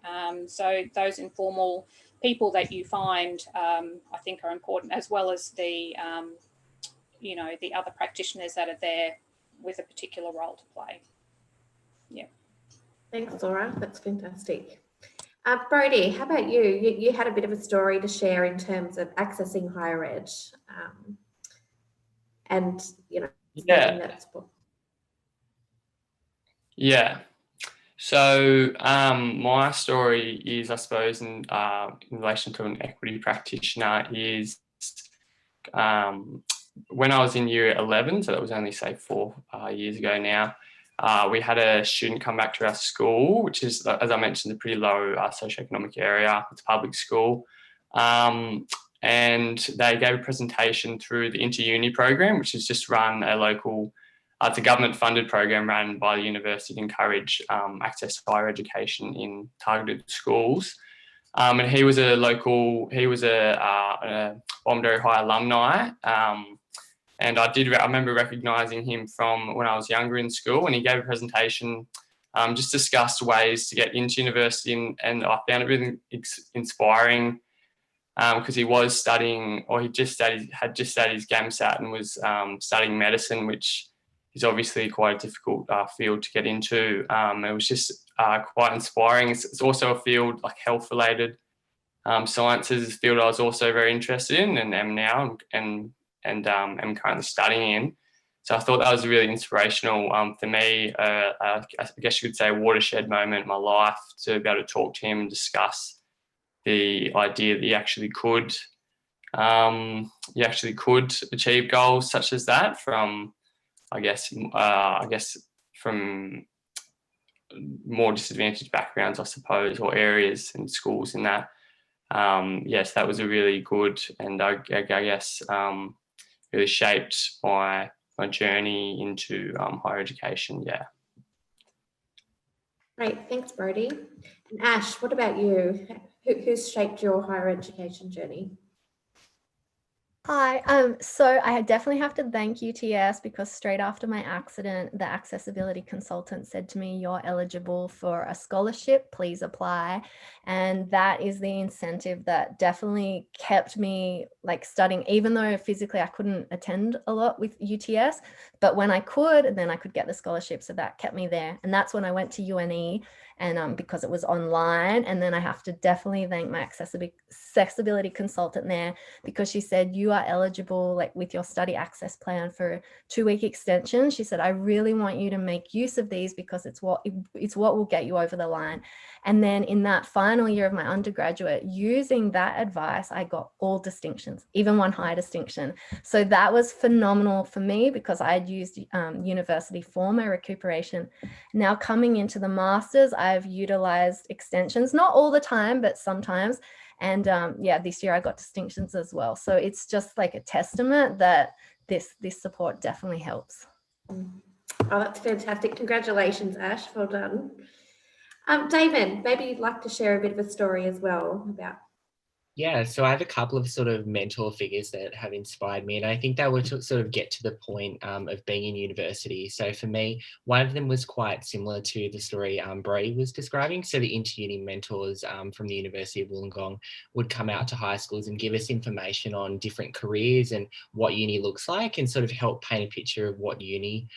So those informal people that you find, I think, are important, as well as the, the other practitioners that are there with a particular role to play. Yeah. Thanks, Laura. That's fantastic. Brodie, how about you? You had a bit of a story to share in terms of accessing higher ed, and that support. Yeah. So my story is, I suppose, in relation to an equity practitioner, is when I was in year 11, so that was only say 4 years ago now. We had a student come back to our school, which is, as I mentioned, a pretty low socioeconomic area. It's a public school. And they gave a presentation through the Inter-Uni program, which is just run a local, it's a government-funded program run by the university to encourage access to higher education in targeted schools. And he was a Bombardero High alumni. And I remember recognising him from when I was younger in school, and he gave a presentation, just discussed ways to get into university, and I found it really inspiring because he was studying, or had just studied his GAMSAT and was studying medicine, which is obviously quite a difficult field to get into. It was just quite inspiring. It's also a field like health-related sciences, a field I was also very interested in and am now, and am currently studying in. So I thought that was really inspirational for me. I guess you could say a watershed moment in my life to be able to talk to him and discuss the idea that you actually could achieve goals such as that from, I guess from more disadvantaged backgrounds, I suppose, or areas and schools in that. Yes, that was a really good, and I guess really shaped my my journey into higher education. Yeah. Great, thanks, Brodie. And Ash, what about you? Who's shaped your higher education journey? Hi, so I definitely have to thank UTS because straight after my accident, the accessibility consultant said to me, "You're eligible for a scholarship, please apply." And that is the incentive that definitely kept me like studying, even though physically I couldn't attend a lot with UTS, but when I could, then I could get the scholarship. So that kept me there. And that's when I went to UNE, and because it was online. And then I have to definitely thank my accessibility consultant there, because she said, "You are eligible like with your study access plan for a 2-week extension." She said, "I really want you to make use of these because it's what will get you over the line." And then in that final year of my undergraduate, using that advice, I got all distinctions, even one high distinction. So that was phenomenal for me because I had used university for my recuperation. Now coming into the masters, I've utilized extensions, not all the time, but sometimes. And yeah, this year I got distinctions as well. So it's just like a testament that this support definitely helps. Oh, that's fantastic. Congratulations, Ash. Well done. Damon, maybe you'd like to share a bit of a story as well about. Yeah, so I have a couple of sort of mentor figures that have inspired me, and I think they were to sort of get to the point of being in university. So for me, one of them was quite similar to the story Brodie was describing. So the inter-uni mentors from the University of Wollongong would come out to high schools and give us information on different careers and what uni looks like, and sort of help paint a picture of what uni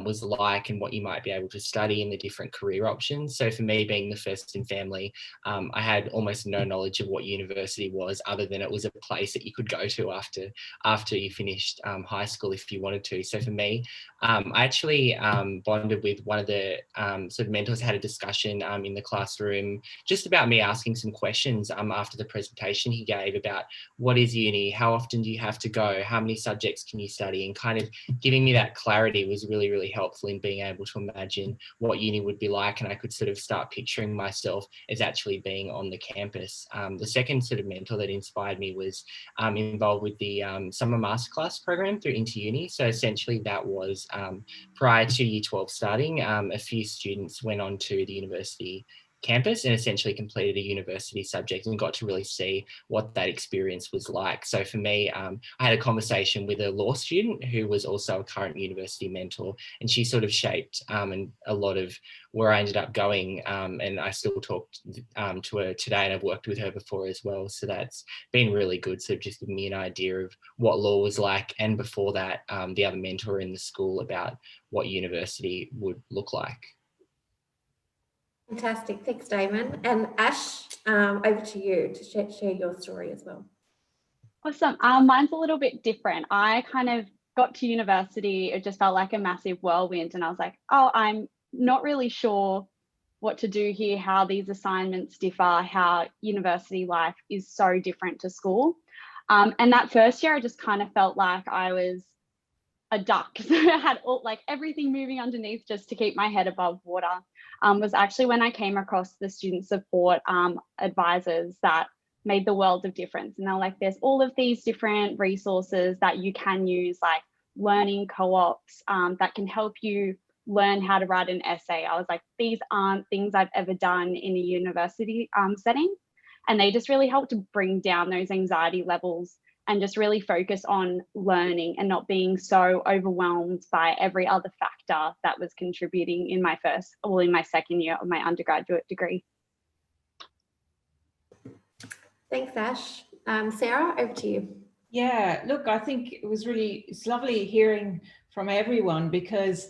was like and what you might be able to study and the different career options. So for me, being the first in family, I had almost no knowledge of what university was, other than it was a place that you could go to after you finished high school if you wanted to. So for me, I actually bonded with one of the sort of mentors, had a discussion in the classroom just about me asking some questions after the presentation he gave about what is uni, how often do you have to go, how many subjects can you study, and kind of giving me that clarity was really helpful in being able to imagine what uni would be like, and I could sort of start picturing myself as actually being on the campus. The second sort of mentor that inspired me was involved with the summer masterclass program through InterUni. So essentially that was prior to Year 12 starting, a few students went on to the university campus and essentially completed a university subject and got to really see what that experience was like. So for me, I had a conversation with a law student who was also a current university mentor, and she sort of shaped and a lot of where I ended up going, and I still talk to her today, and I've worked with her before as well. So that's been really good, sort of just giving me an idea of what law was like, and before that, the other mentor in the school about what university would look like. Fantastic, thanks, Damon. And Ash, over to you to share your story as well. Awesome. Mine's a little bit different. I kind of got to university, it just felt like a massive whirlwind, and I was like, oh, I'm not really sure what to do here, how these assignments differ, how university life is so different to school. And that first year, I just kind of felt like I was a duck. So I had all, like everything moving underneath just to keep my head above water. Was actually when I came across the student support advisors that made the world of difference. And they're like, there's all of these different resources that you can use, like learning co-ops that can help you learn how to write an essay. I was like, these aren't things I've ever done in a university setting. And they just really helped to bring down those anxiety levels and just really focus on learning and not being so overwhelmed by every other factor that was contributing in my second year of my undergraduate degree. Thanks, Ash. Sarah, over to you. Yeah, look, I think it's lovely hearing from everyone, because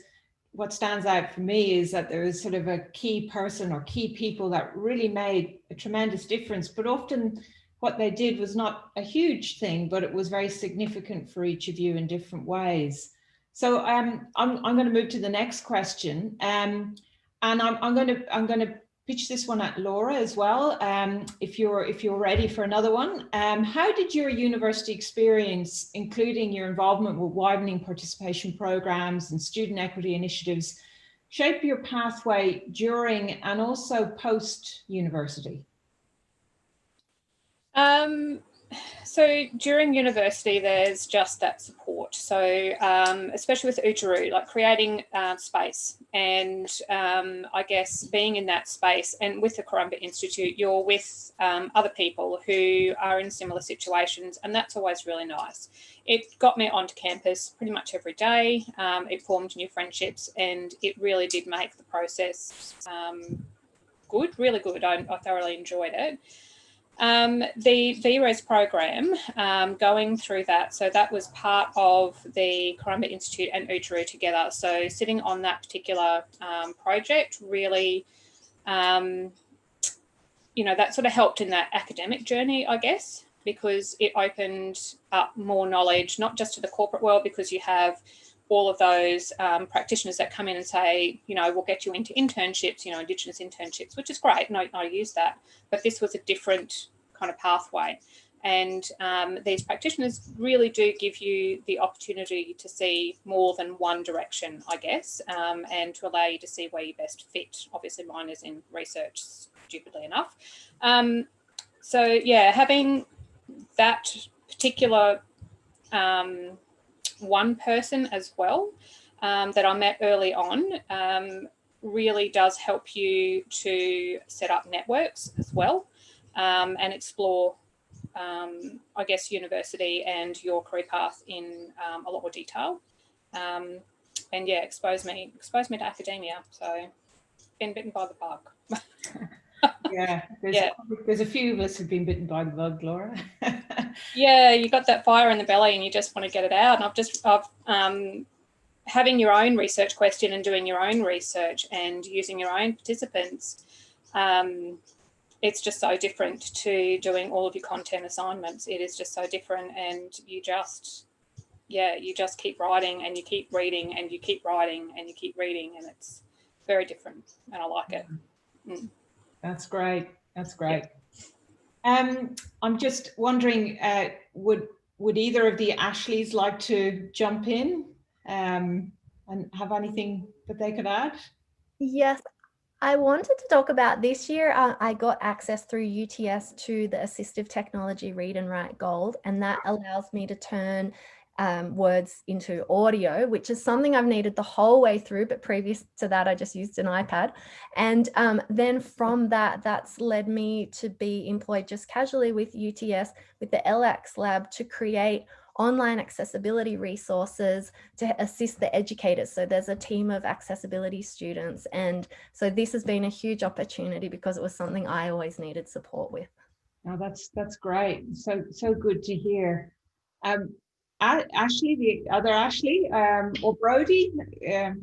what stands out for me is that there is sort of a key person or key people that really made a tremendous difference, but often what they did was not a huge thing, but it was very significant for each of you in different ways. So I'm going to move to the next question, and I'm going to pitch this one at Laura as well. If you're ready for another one, how did your university experience, including your involvement with widening participation programs and student equity initiatives, shape your pathway during and also post university? So during university, there's just that support. So especially with Ucharu, like creating space, and I guess being in that space, and with the Currumbin Institute, you're with other people who are in similar situations, and that's always really nice. It got me onto campus pretty much every day. It formed new friendships, and it really did make the process good, really good. I thoroughly enjoyed it. The VRES program, going through that, so that was part of the Currumbin Institute and Ucharu together. So sitting on that particular project really, you know, that sort of helped in that academic journey, I guess, because it opened up more knowledge, not just to the corporate world, because you have all of those practitioners that come in and say, you know, we'll get you into internships, you know, Indigenous internships, which is great, and I use that. But this was a different kind of pathway. And these practitioners really do give you the opportunity to see more than one direction, I guess, and to allow you to see where you best fit. Obviously, mine is in research, stupidly enough. So, yeah, having that particular one person as well that I met early on really does help you to set up networks as well, and explore, I guess, university and your career path in a lot more detail, and yeah, expose me to academia. So, been bitten by the bug. Yeah, there's a few of us who've been bitten by the bug, Laura. Yeah, you got that fire in the belly and you just want to get it out. And I've having your own research question and doing your own research and using your own participants, it's just so different to doing all of your content assignments. It is just so different, and you just keep writing and you keep reading and you keep writing and you keep reading, and it's very different, and I like it. Mm. That's great. That's great. I'm just wondering, would either of the Ashleys like to jump in and have anything that they could add? Yes, I wanted to talk about this year. I got access through UTS to the Assistive Technology Read and Write Gold, and that allows me to turn words into audio, which is something I've needed the whole way through, but previous to that I just used an iPad. And then from that, that's led me to be employed just casually with UTS with the LX lab to create online accessibility resources to assist the educators. So there's a team of accessibility students, and so this has been a huge opportunity because it was something I always needed support with. Oh, that's great. So good to hear. Ashley, the other Ashley, or Brody, yeah.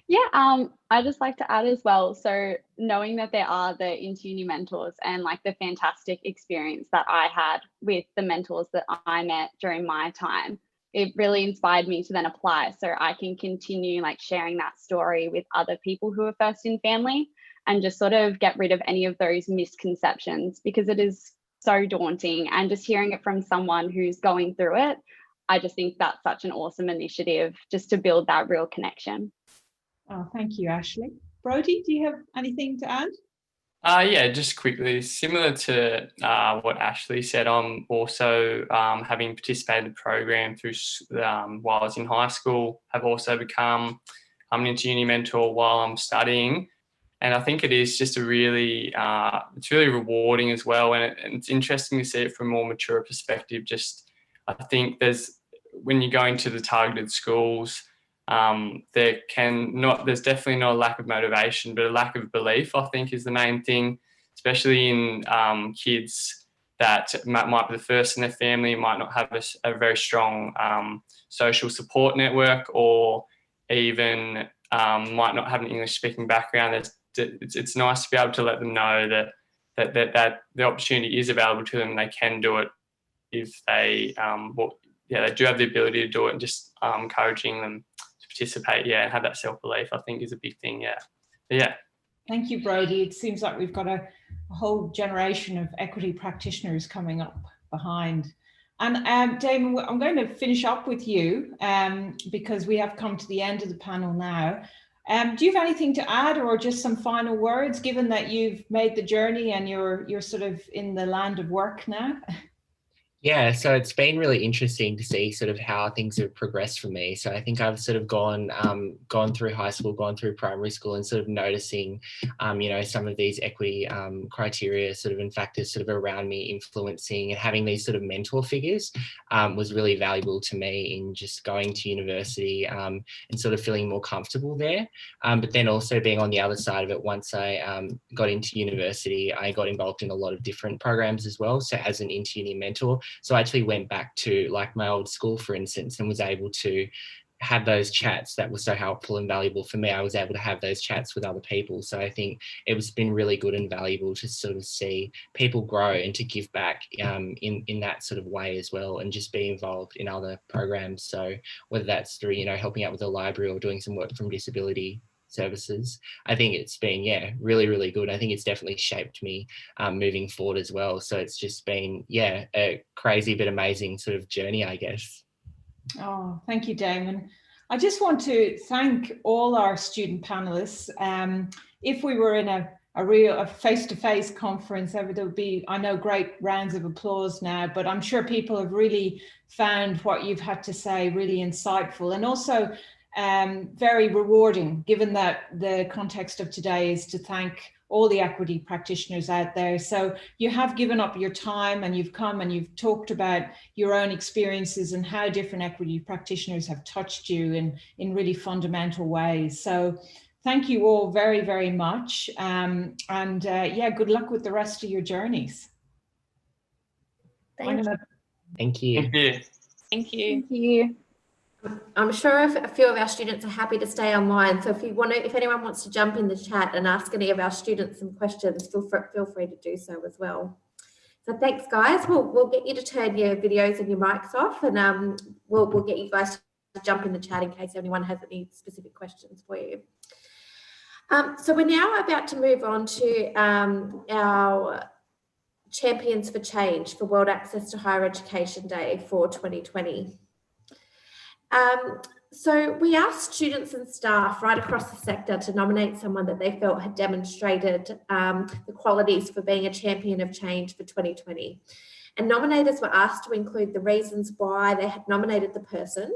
Yeah, I just like to add as well. So knowing that there are the inter-uni mentors and like the fantastic experience that I had with the mentors that I met during my time, it really inspired me to then apply so I can continue like sharing that story with other people who are first in family and just sort of get rid of any of those misconceptions, because it is so daunting, and just hearing it from someone who's going through it, I just think that's such an awesome initiative just to build that real connection. Oh, thank you, Ashley. Brody, do you have anything to add? Yeah, just quickly, similar to what Ashley said, I'm also having participated in the program through while I was in high school, have also become an inter-uni mentor while I'm studying. And I think it is just a really, it's really rewarding as well. And it's interesting to see it from a more mature perspective. Just, I think when you're going to the targeted schools, there's definitely not a lack of motivation, but a lack of belief, I think, is the main thing, especially in kids that might be the first in their family, might not have a very strong social support network, or even might not have an English speaking background. It's nice to be able to let them know that the opportunity is available to them and they can do it if they they do have the ability to do it, and just encouraging them to participate, and have that self-belief, I think, is a big thing. Yeah. Thank you, Brody. It seems like we've got a whole generation of equity practitioners coming up behind. And Damon, I'm going to finish up with you because we have come to the end of the panel now. Do you have anything to add, or just some final words, given that you've made the journey and you're sort of in the land of work now? Yeah, so it's been really interesting to see sort of how things have progressed for me. So I think I've sort of gone through high school, gone through primary school, and sort of noticing, you know, some of these equity criteria sort of and factors sort of around me influencing, and having these sort of mentor figures was really valuable to me in just going to university and sort of feeling more comfortable there. But then also being on the other side of it, once I got into university, I got involved in a lot of different programs as well. So as an inter-uni mentor, so I actually went back to like my old school, for instance, and was able to have those chats that were so helpful and valuable for me. I was able to have those chats with other people. So I think it's been really good and valuable to sort of see people grow and to give back in that sort of way as well, and just be involved in other programs. So whether that's through, you know, helping out with the library or doing some work from disability services, I think it's been, yeah, really, really good. I think it's definitely shaped me moving forward as well. So it's just been, yeah, a crazy but amazing sort of journey, I guess. Oh, thank you, Damon. I just want to thank all our student panelists. If we were in a real face-to-face conference, there would be, I know, great rounds of applause now, but I'm sure people have really found what you've had to say really insightful, and also very rewarding, given that the context of today is to thank all the equity practitioners out there. So you have given up your time and you've come and you've talked about your own experiences and how different equity practitioners have touched you in really fundamental ways. So thank you all very, very much. Yeah, good luck with the rest of your journeys. Thank you. Thank you. Thank you. Thank you. Thank you. I'm sure a few of our students are happy to stay online. So if anyone wants to jump in the chat and ask any of our students some questions, feel free to do so as well. So thanks, guys. We'll get you to turn your videos and your mics off, and we'll get you guys to jump in the chat in case anyone has any specific questions for you. So we're now about to move on to our Champions for Change for World Access to Higher Education Day for 2020. So we asked students and staff right across the sector to nominate someone that they felt had demonstrated the qualities for being a champion of change for 2020. And nominators were asked to include the reasons why they had nominated the person.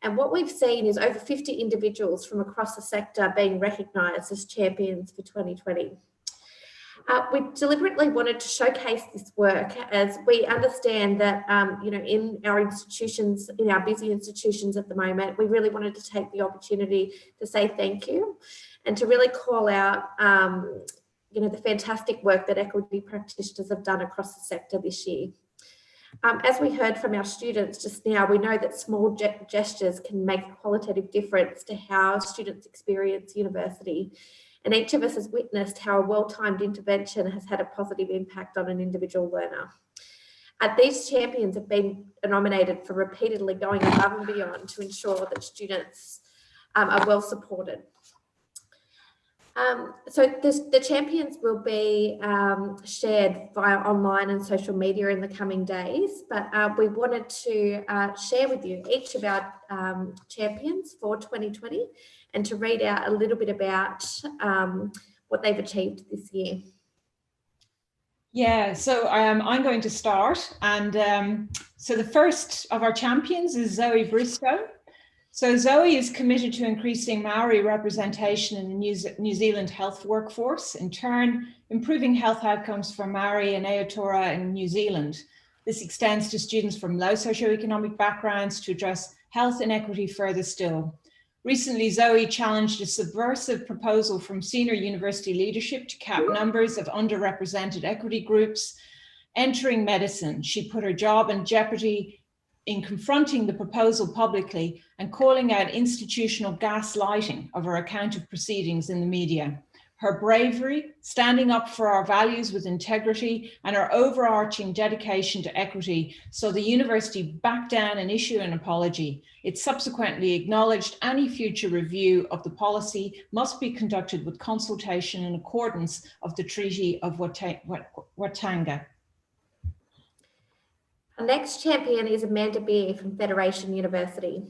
And what we've seen is over 50 individuals from across the sector being recognised as champions for 2020. We deliberately wanted to showcase this work, as we understand that, you know, in our institutions, in our busy institutions at the moment, we really wanted to take the opportunity to say thank you and to really call out, you know, the fantastic work that equity practitioners have done across the sector this year. As we heard from our students just now, we know that small gestures can make a qualitative difference to how students experience university. And each of us has witnessed how a well-timed intervention has had a positive impact on an individual learner. These champions have been nominated for repeatedly going above and beyond to ensure that students are well supported. So the champions will be shared via online and social media in the coming days, but we wanted to share with you each of our champions for 2020 and to read out a little bit about what they've achieved this year. Yeah, so I'm going to start. And so the first of our champions is Zoe Bristow. So Zoe is committed to increasing Maori representation in the New Zealand health workforce, in turn improving health outcomes for Maori and Aotearoa in New Zealand. This extends to students from low socioeconomic backgrounds to address health inequity further still. Recently, Zoe challenged a subversive proposal from senior university leadership to cap numbers of underrepresented equity groups entering medicine. She put her job in jeopardy in confronting the proposal publicly and calling out institutional gaslighting of her account of proceedings in the media. Her bravery, standing up for our values with integrity, and her overarching dedication to equity saw the university back down and issue an apology. It subsequently acknowledged any future review of the policy must be conducted with consultation in accordance of the Treaty of Watanga. Our next champion is Amanda Beer from Federation University.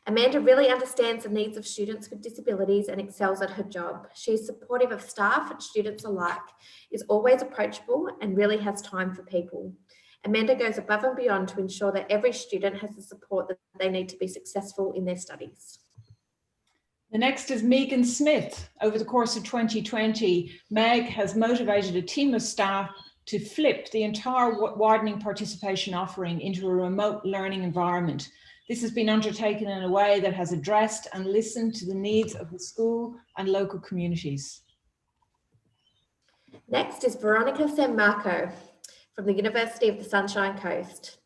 Amanda really understands the needs of students with disabilities and excels at her job. She is supportive of staff and students alike, is always approachable and really has time for people. Amanda goes above and beyond to ensure that every student has the support that they need to be successful in their studies. The next is Megan Smith. Over the course of 2020, Meg has motivated a team of staff to flip the entire Widening participation offering into a remote learning environment. This has been undertaken in a way that has addressed and listened to the needs of the school and local communities. Next is Veronica San Marco from the University of the Sunshine Coast.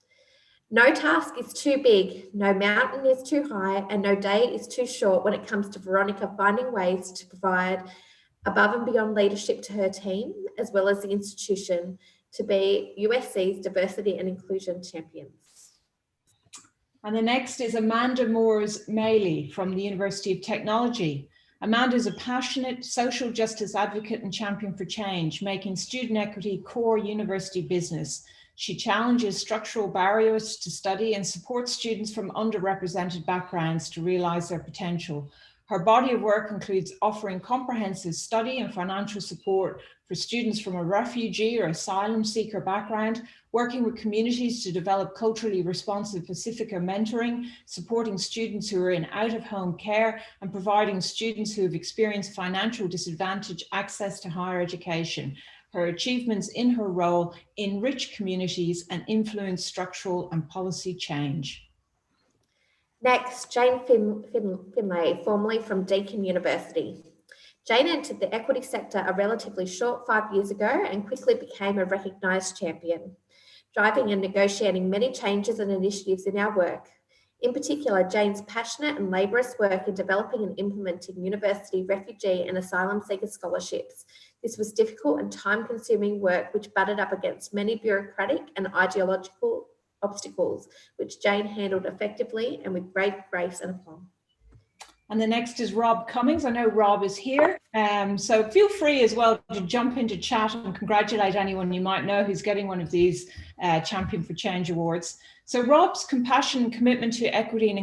No task is too big, no mountain is too high, and no day is too short when it comes to Veronica finding ways to provide above and beyond leadership to her team, as well as the institution, to be USC's diversity and inclusion champions. And the next is Amanda Moores-Maley from the University of Technology. Amanda is a passionate social justice advocate and champion for change, making student equity core university business. She challenges structural barriers to study and supports students from underrepresented backgrounds to realise their potential. Her body of work includes offering comprehensive study and financial support for students from a refugee or asylum seeker background, working with communities to develop culturally responsive Pacifica mentoring, supporting students who are in out-of-home care, and providing students who have experienced financial disadvantage access to higher education. Her achievements in her role enrich communities and influence structural and policy change. Next, Jane Finlay, formerly from Deakin University. Jane entered the equity sector a relatively short 5 years ago and quickly became a recognised champion, driving and negotiating many changes and initiatives in our work. In particular, Jane's passionate and laborious work in developing and implementing university refugee and asylum seeker scholarships. This was difficult and time-consuming work which butted up against many bureaucratic and ideological obstacles, which Jane handled effectively and with great grace and aplomb. And the next is Rob Cummings. I know Rob is here, so feel free as well to jump into chat and congratulate anyone you might know who's getting one of these Champion for Change awards. So Rob's compassion and commitment to equity and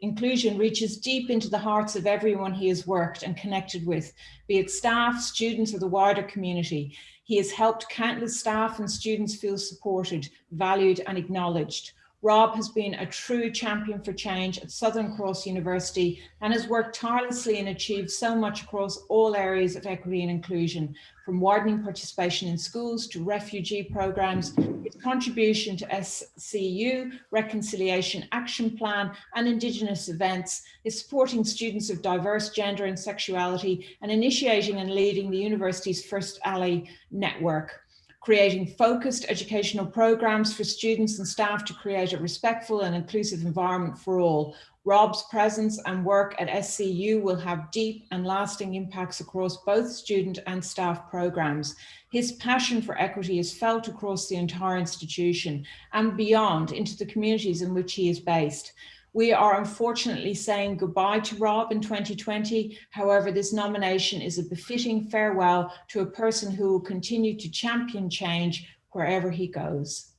inclusion reaches deep into the hearts of everyone he has worked and connected with, be it staff, students, or the wider community. He has helped countless staff and students feel supported, valued, and acknowledged. Rob has been a true champion for change at Southern Cross University and has worked tirelessly and achieved so much across all areas of equity and inclusion, from widening participation in schools to refugee programs. His contribution to SCU, Reconciliation Action Plan, and Indigenous events is supporting students of diverse gender and sexuality and initiating and leading the university's First Ally network, creating focused educational programs for students and staff to create a respectful and inclusive environment for all. Rob's presence and work at SCU will have deep and lasting impacts across both student and staff programs. His passion for equity is felt across the entire institution and beyond into the communities in which he is based. We are unfortunately saying goodbye to Rob in 2020. However, this nomination is a befitting farewell to a person who will continue to champion change wherever he goes.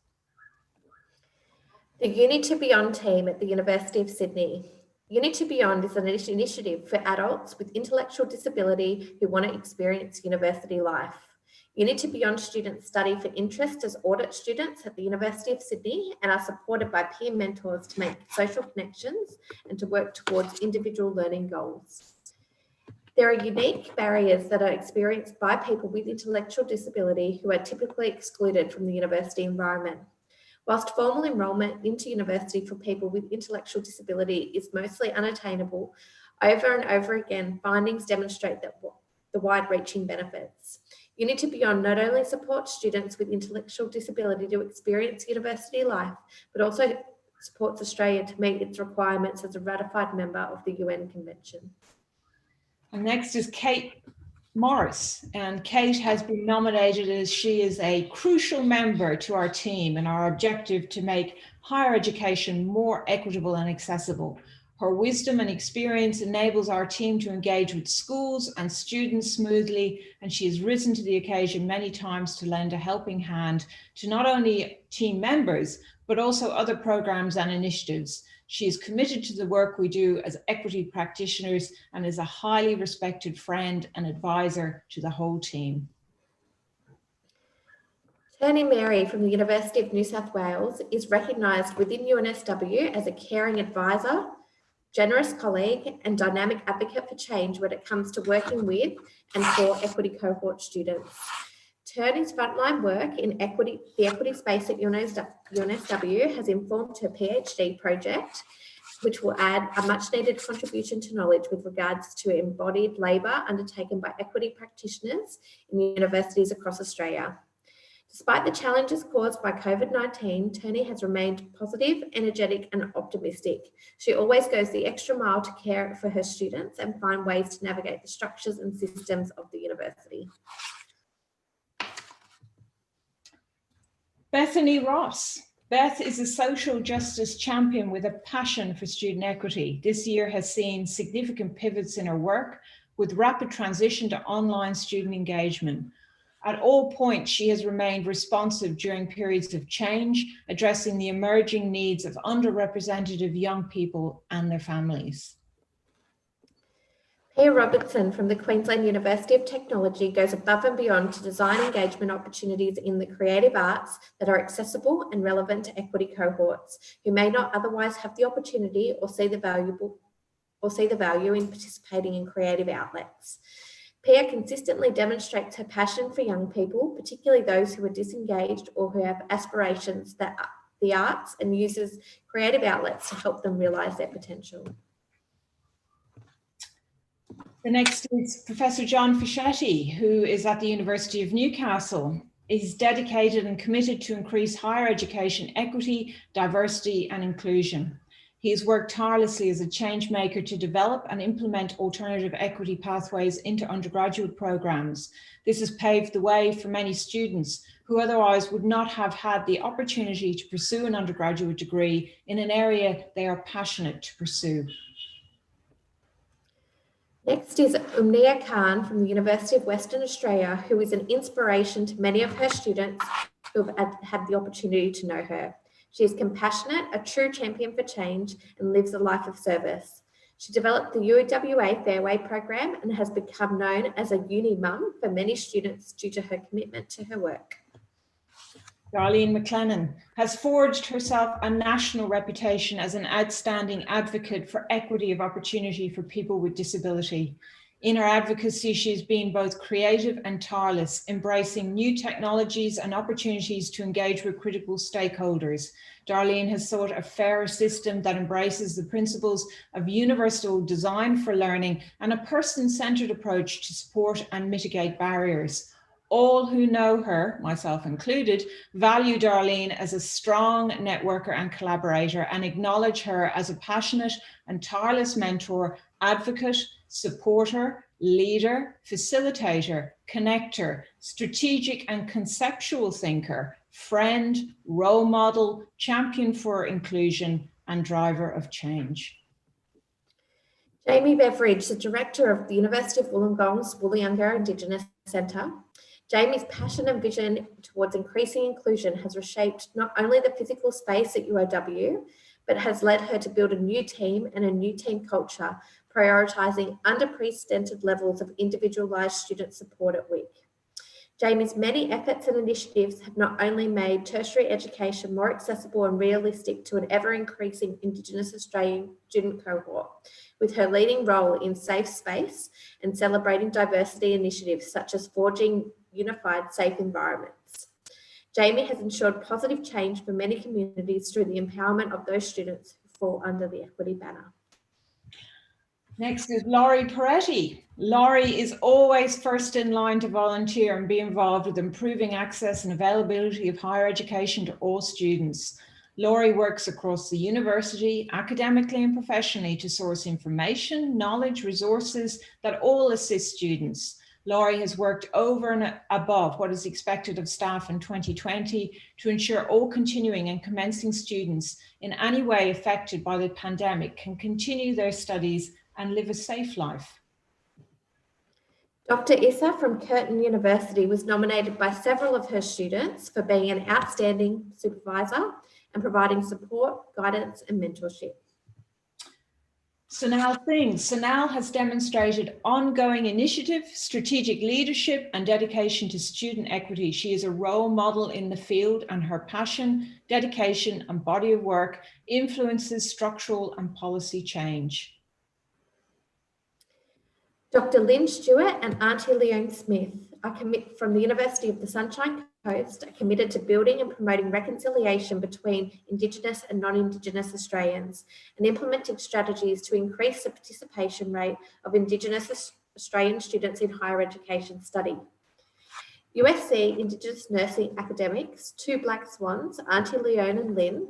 The Uni to Beyond team at the University of Sydney. Uni to Beyond is an initiative for adults with intellectual disability who want to experience university life. Uni to Beyond students study for interest as audit students at the University of Sydney and are supported by peer mentors to make social connections and to work towards individual learning goals. There are unique barriers that are experienced by people with intellectual disability who are typically excluded from the university environment. Whilst formal enrolment into university for people with intellectual disability is mostly unattainable, over and over again, findings demonstrate that the wide-reaching benefits. Uni to Beyond not only supports students with intellectual disability to experience university life, but also supports Australia to meet its requirements as a ratified member of the UN Convention. And next is Kate Morris, and Kate has been nominated as she is a crucial member to our team and our objective to make higher education more equitable and accessible. Her wisdom and experience enables our team to engage with schools and students smoothly, and she has risen to the occasion many times to lend a helping hand to not only team members, but also other programs and initiatives. She is committed to the work we do as equity practitioners and is a highly respected friend and advisor to the whole team. Tani Mary from the University of New South Wales is recognised within UNSW as a caring advisor, generous colleague and dynamic advocate for change when it comes to working with and for equity cohort students. Tani's frontline work in the equity space at UNSW has informed her PhD project, which will add a much needed contribution to knowledge with regards to embodied labour undertaken by equity practitioners in universities across Australia. Despite the challenges caused by COVID-19, Tani has remained positive, energetic and optimistic. She always goes the extra mile to care for her students and find ways to navigate the structures and systems of the university. Bethany Ross. Beth is a social justice champion with a passion for student equity. This year has seen significant pivots in her work with rapid transition to online student engagement. At all points, she has remained responsive during periods of change, addressing the emerging needs of underrepresented young people and their families. Pia Robertson from the Queensland University of Technology goes above and beyond to design engagement opportunities in the creative arts that are accessible and relevant to equity cohorts who may not otherwise have the opportunity or see the value in participating in creative outlets. Pia consistently demonstrates her passion for young people, particularly those who are disengaged or who have aspirations that the arts, and uses creative outlets to help them realise their potential. The next is Professor John Fischetti, who is at the University of Newcastle. He's dedicated and committed to increase higher education equity, diversity and inclusion. He has worked tirelessly as a change maker to develop and implement alternative equity pathways into undergraduate programs. This has paved the way for many students who otherwise would not have had the opportunity to pursue an undergraduate degree in an area they are passionate to pursue. Next is Umnia Khan from the University of Western Australia, who is an inspiration to many of her students who have had the opportunity to know her. She is compassionate, a true champion for change, and lives a life of service. She developed the UWA Fairway program and has become known as a uni mum for many students due to her commitment to her work. Darlene McLennan has forged herself a national reputation as an outstanding advocate for equity of opportunity for people with disability. In her advocacy, she has been both creative and tireless, embracing new technologies and opportunities to engage with critical stakeholders. Darlene has sought a fairer system that embraces the principles of universal design for learning and a person-centered approach to support and mitigate barriers. All who know her, myself included, value Darlene as a strong networker and collaborator and acknowledge her as a passionate and tireless mentor, advocate, supporter, leader, facilitator, connector, strategic and conceptual thinker, friend, role model, champion for inclusion, and driver of change. Jamie Beveridge, the director of the University of Wollongong's Woollyunga Indigenous Centre. Jamie's passion and vision towards increasing inclusion has reshaped not only the physical space at UOW, but has led her to build a new team and a new team culture, prioritising unprecedented levels of individualised student support at WIC. Jamie's many efforts and initiatives have not only made tertiary education more accessible and realistic to an ever-increasing Indigenous Australian student cohort, with her leading role in safe space and celebrating diversity initiatives such as forging unified safe environments. Jamie has ensured positive change for many communities through the empowerment of those students who fall under the equity banner. Next is Laurie Peretti. Laurie is always first in line to volunteer and be involved with improving access and availability of higher education to all students. Laurie works across the university, academically and professionally, to source information, knowledge, resources that all assist students. Laurie has worked over and above what is expected of staff in 2020 to ensure all continuing and commencing students in any way affected by the pandemic can continue their studies and live a safe life. Dr. Issa from Curtin University was nominated by several of her students for being an outstanding supervisor and providing support, guidance and mentorship. Sanal Singh. Sanal has demonstrated ongoing initiative, strategic leadership, and dedication to student equity. She is a role model in the field, and her passion, dedication, and body of work influences structural and policy change. Dr. Lynn Stewart and Auntie Leone Smith from the University of the Sunshine Coast are committed to building and promoting reconciliation between Indigenous and non-Indigenous Australians and implementing strategies to increase the participation rate of Indigenous Australian students in higher education study. USC Indigenous nursing academics, two black swans, Auntie Leone and Lynn,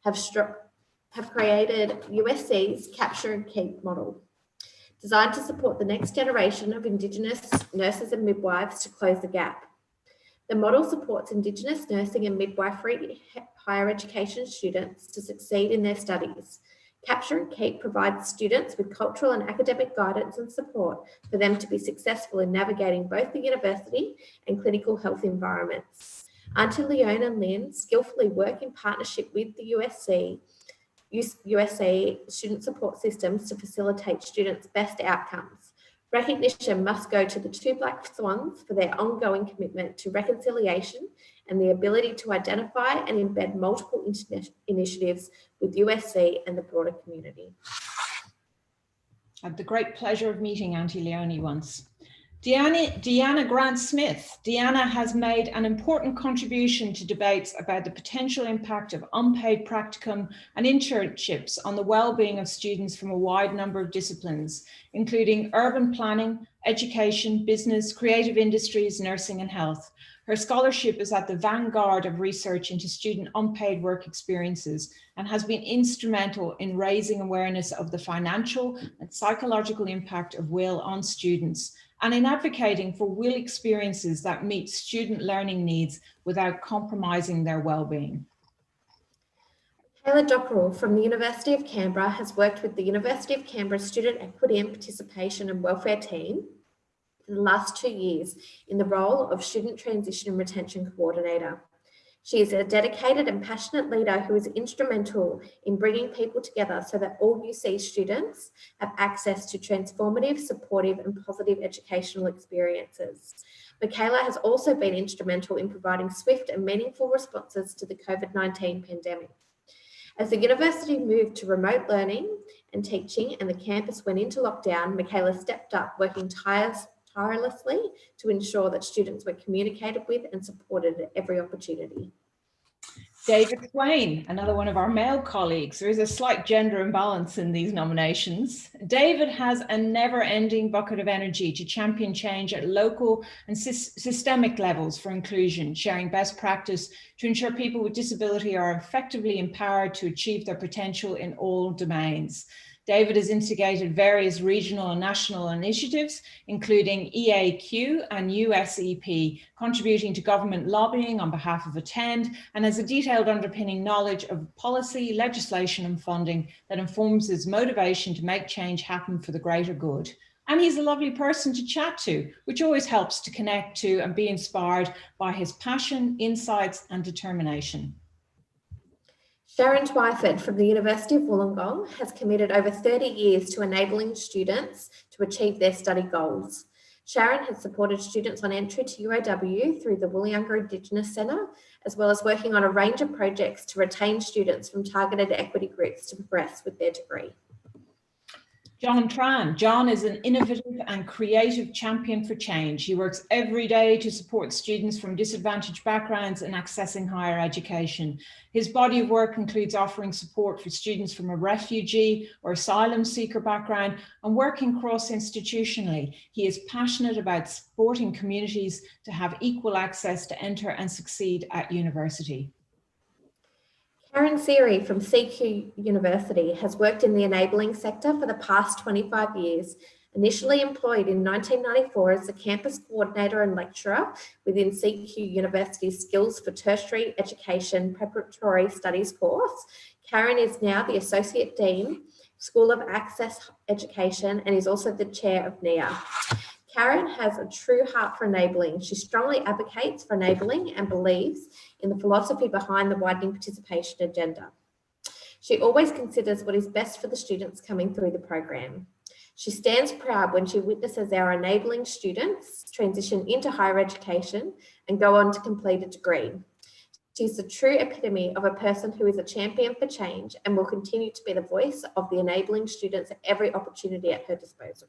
have created USC's Capture and Keep model, designed to support the next generation of Indigenous nurses and midwives to close the gap. The model supports Indigenous nursing and midwifery higher education students to succeed in their studies. Capture and Keep provides students with cultural and academic guidance and support for them to be successful in navigating both the university and clinical health environments. Auntie Leone and Lynn skillfully work in partnership with the USA student support systems to facilitate students' best outcomes. Recognition must go to the two black swans for their ongoing commitment to reconciliation and the ability to identify and embed multiple initiatives with USC and the broader community. I had the great pleasure of meeting Auntie Leone once. Deanna Grant-Smith. Deanna has made an important contribution to debates about the potential impact of unpaid practicum and internships on the well-being of students from a wide number of disciplines, including urban planning, education, business, creative industries, nursing, and health. Her scholarship is at the vanguard of research into student unpaid work experiences and has been instrumental in raising awareness of the financial and psychological impact of WIL on students, and in advocating for WIL experiences that meet student learning needs without compromising their well-being. Taylor Dockrell from the University of Canberra has worked with the University of Canberra Student Equity and Participation and Welfare team for the last 2 years in the role of Student Transition and Retention Coordinator. She is a dedicated and passionate leader who is instrumental in bringing people together so that all UC students have access to transformative, supportive, and positive educational experiences. Michaela has also been instrumental in providing swift and meaningful responses to the COVID-19 pandemic. As the university moved to remote learning and teaching and the campus went into lockdown, Michaela stepped up, working tirelessly to ensure that students were communicated with and supported at every opportunity. David Swain, another one of our male colleagues. There is a slight gender imbalance in these nominations. David has a never-ending bucket of energy to champion change at local and systemic levels for inclusion, sharing best practice to ensure people with disability are effectively empowered to achieve their potential in all domains. David has instigated various regional and national initiatives, including EAQ and USEP, contributing to government lobbying on behalf of Attend, and has a detailed underpinning knowledge of policy, legislation, and funding that informs his motivation to make change happen for the greater good. And he's a lovely person to chat to, which always helps to connect to and be inspired by his passion, insights, and determination. Sharon Twyford from the University of Wollongong has committed over 30 years to enabling students to achieve their study goals. Sharon has supported students on entry to UAW through the Wollongong Indigenous Centre, as well as working on a range of projects to retain students from targeted equity groups to progress with their degree. John Tran. John is an innovative and creative champion for change. He works every day to support students from disadvantaged backgrounds in accessing higher education. His body of work includes offering support for students from a refugee or asylum seeker background and working cross-institutionally. He is passionate about supporting communities to have equal access to enter and succeed at university. Siri from CQ University has worked in the enabling sector for the past 25 years, initially employed in 1994 as a campus coordinator and lecturer within CQ University's Skills for Tertiary Education Preparatory Studies course. Karen is now the Associate Dean, School of Access Education, and is also the chair of NIA. Karen has a true heart for enabling. She strongly advocates for enabling and believes in the philosophy behind the widening participation agenda. She always considers what is best for the students coming through the program. She stands proud when she witnesses our enabling students transition into higher education and go on to complete a degree. She's the true epitome of a person who is a champion for change and will continue to be the voice of the enabling students at every opportunity at her disposal.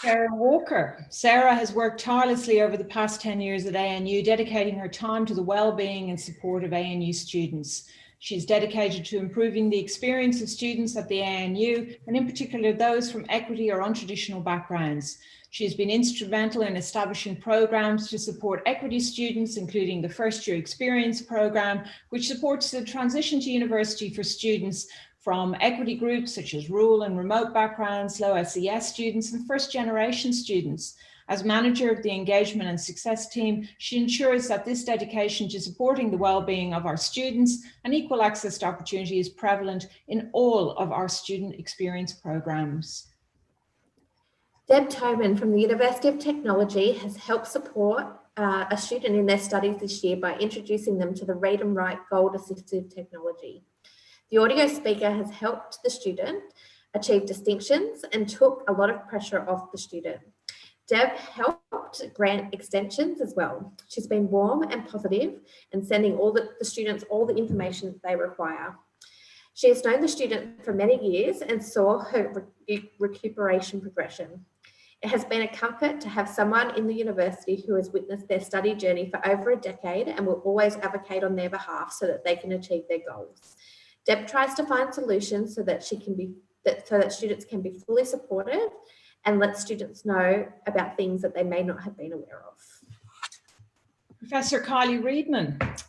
Sarah Walker. Sarah has worked tirelessly over the past 10 years at ANU, dedicating her time to the well-being and support of ANU students. She's dedicated to improving the experience of students at the ANU, and in particular those from equity or untraditional backgrounds. She has been instrumental in establishing programs to support equity students, including the First Year Experience Program, which supports the transition to university for students from equity groups such as rural and remote backgrounds, low SES students, and first generation students. As manager of the engagement and success team, she ensures that this dedication to supporting the well-being of our students and equal access to opportunity is prevalent in all of our student experience programs. Deb Toman from the University of Technology has helped support a student in their studies this year by introducing them to the Read and Write Gold Assistive Technology. The audio speaker has helped the student achieve distinctions and took a lot of pressure off the student. Deb helped grant extensions as well. She's been warm and positive and sending all the students all the information they require. She has known the student for many years and saw her recuperation progression. It has been a comfort to have someone in the university who has witnessed their study journey for over a decade and will always advocate on their behalf so that they can achieve their goals. Deb tries to find solutions so that students can be fully supported and let students know about things that they may not have been aware of. Professor Kylie Reedman.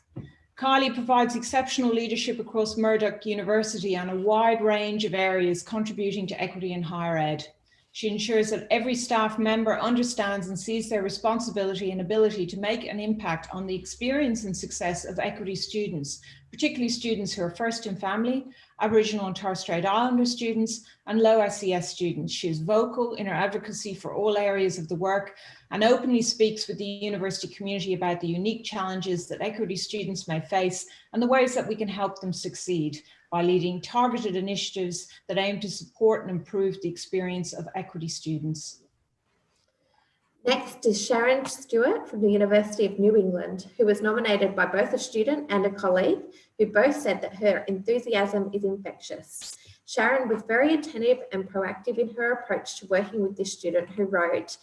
Kylie provides exceptional leadership across Murdoch University on a wide range of areas contributing to equity in higher ed. She ensures that every staff member understands and sees their responsibility and ability to make an impact on the experience and success of equity students, particularly students who are first in family, Aboriginal and Torres Strait Islander students, and low SES students. She is vocal in her advocacy for all areas of the work and openly speaks with the university community about the unique challenges that equity students may face and the ways that we can help them succeed by leading targeted initiatives that aim to support and improve the experience of equity students. Next is Sharon Stewart from the University of New England, who was nominated by both a student and a colleague, who both said that her enthusiasm is infectious. Sharon was very attentive and proactive in her approach to working with this student, who wrote,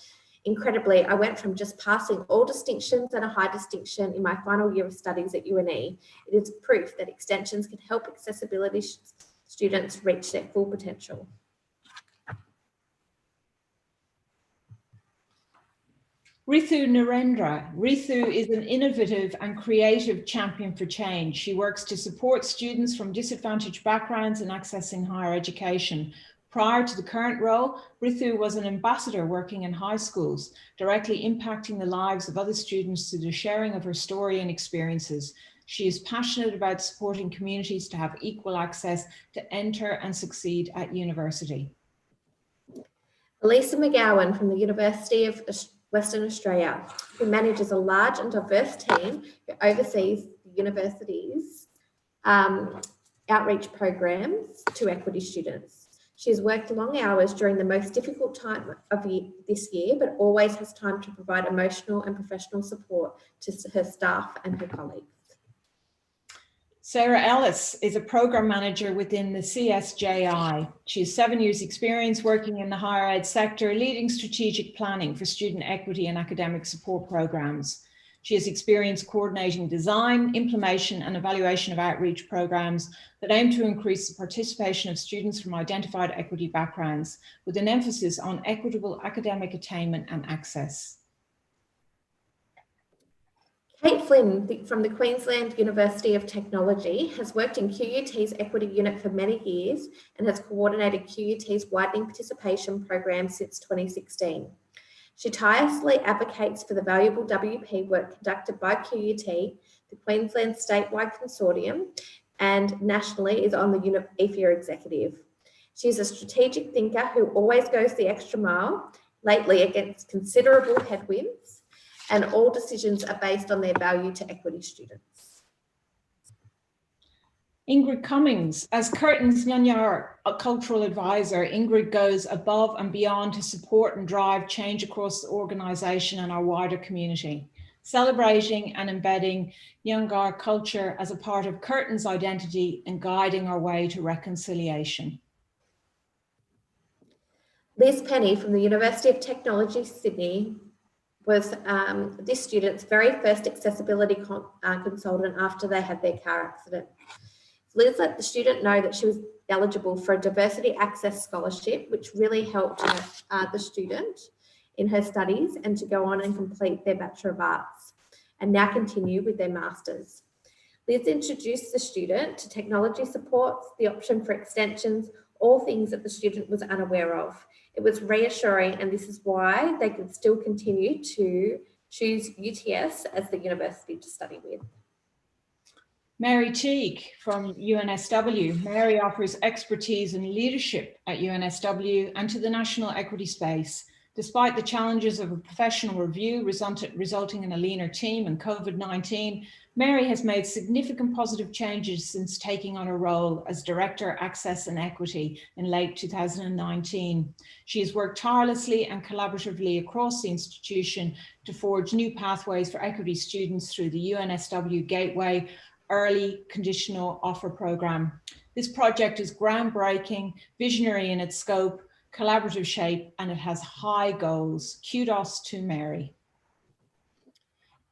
"Incredibly, I went from just passing all distinctions and a high distinction in my final year of studies at UNE. It is proof that extensions can help accessibility students reach their full potential." Rithu Narendra. Rithu is an innovative and creative champion for change. She works to support students from disadvantaged backgrounds in accessing higher education. Prior to the current role, Rithu was an ambassador working in high schools, directly impacting the lives of other students through the sharing of her story and experiences. She is passionate about supporting communities to have equal access to enter and succeed at university. Elisa Mcgowan from the University of Western Australia, who manages a large and diverse team who oversees the university's outreach programs to equity students. She has worked long hours during the most difficult time of this year, but always has time to provide emotional and professional support to her staff and her colleagues. Sarah Ellis is a program manager within the CSJI. She has 7 years experience working in the higher ed sector, leading strategic planning for student equity and academic support programs. She has experience coordinating design, implementation and evaluation of outreach programs that aim to increase the participation of students from identified equity backgrounds, with an emphasis on equitable academic attainment and access. Kate Flynn from the Queensland University of Technology has worked in QUT's equity unit for many years and has coordinated QUT's widening participation program since 2016. She tirelessly advocates for the valuable WP work conducted by QUT, the Queensland statewide consortium, and nationally is on the EPHEA executive. She is a strategic thinker who always goes the extra mile, lately against considerable headwinds, and all decisions are based on their value to equity students. Ingrid Cummings. As Curtin's Nyanyar cultural advisor, Ingrid goes above and beyond to support and drive change across the organisation and our wider community, celebrating and embedding Nyanyar culture as a part of Curtin's identity and guiding our way to reconciliation. Liz Penny from the University of Technology, Sydney, was this student's very first accessibility consultant after they had their car accident. Liz let the student know that she was eligible for a diversity access scholarship, which really helped the student in her studies and to go on and complete their Bachelor of Arts and now continue with their Masters. Liz introduced the student to technology supports, the option for extensions, all things that the student was unaware of. It was reassuring, and this is why they could still continue to choose UTS as the university to study with. Mary Teague from UNSW. Mary offers expertise and leadership at UNSW and to the national equity space. Despite the challenges of a professional review resulting in a leaner team and COVID-19, Mary has made significant positive changes since taking on a role as Director, Access and Equity in late 2019. She has worked tirelessly and collaboratively across the institution to forge new pathways for equity students through the UNSW Gateway Early Conditional Offer Programme. This project is groundbreaking, visionary in its scope, collaborative shape, and it has high goals. Kudos to Mary.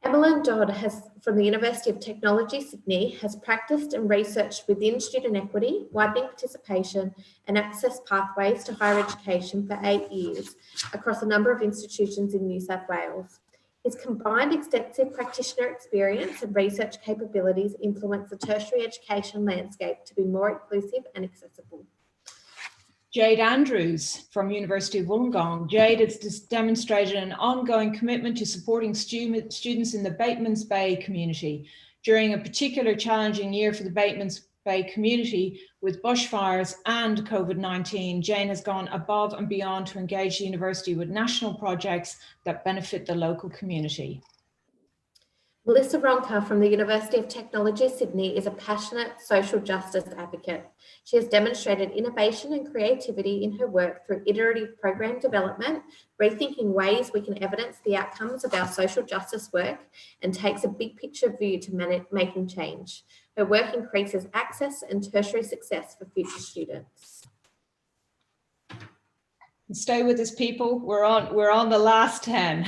Emmeline Dodd from the University of Technology, Sydney, has practiced and researched within student equity, widening participation and access pathways to higher education for 8 years across a number of institutions in New South Wales. His combined extensive practitioner experience and research capabilities influence the tertiary education landscape to be more inclusive and accessible. Jade Andrews from University of Wollongong. Jade has demonstrated an ongoing commitment to supporting students in the Batemans Bay community. During a particular challenging year for the Batemans Bay community with bushfires and COVID-19, Jane has gone above and beyond to engage the university with national projects that benefit the local community. Melissa Ronca from the University of Technology, Sydney is a passionate social justice advocate. She has demonstrated innovation and creativity in her work through iterative program development, rethinking ways we can evidence the outcomes of our social justice work, and takes a big picture view to making change. Her work increases access and tertiary success for future students. Stay with us, people. We're on the last 10.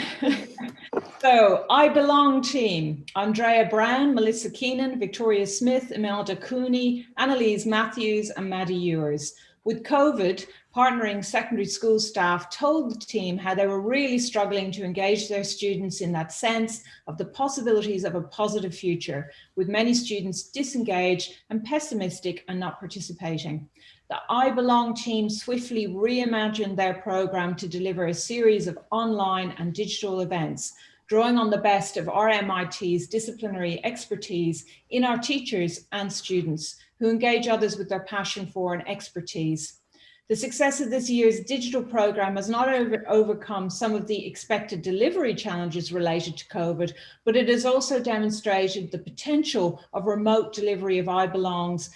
So, I Belong team: Andrea Brown, Melissa Keenan, Victoria Smith, Imelda Cooney, Annalise Matthews, and Maddie Ewers. With COVID, partnering secondary school staff told the team how they were really struggling to engage their students in that sense of the possibilities of a positive future, with many students disengaged and pessimistic and not participating. The I Belong team swiftly reimagined their program to deliver a series of online and digital events, drawing on the best of RMIT's disciplinary expertise in our teachers and students who engage others with their passion for and expertise. The success of this year's digital program has not overcome some of the expected delivery challenges related to COVID, but it has also demonstrated the potential of remote delivery of I Belong's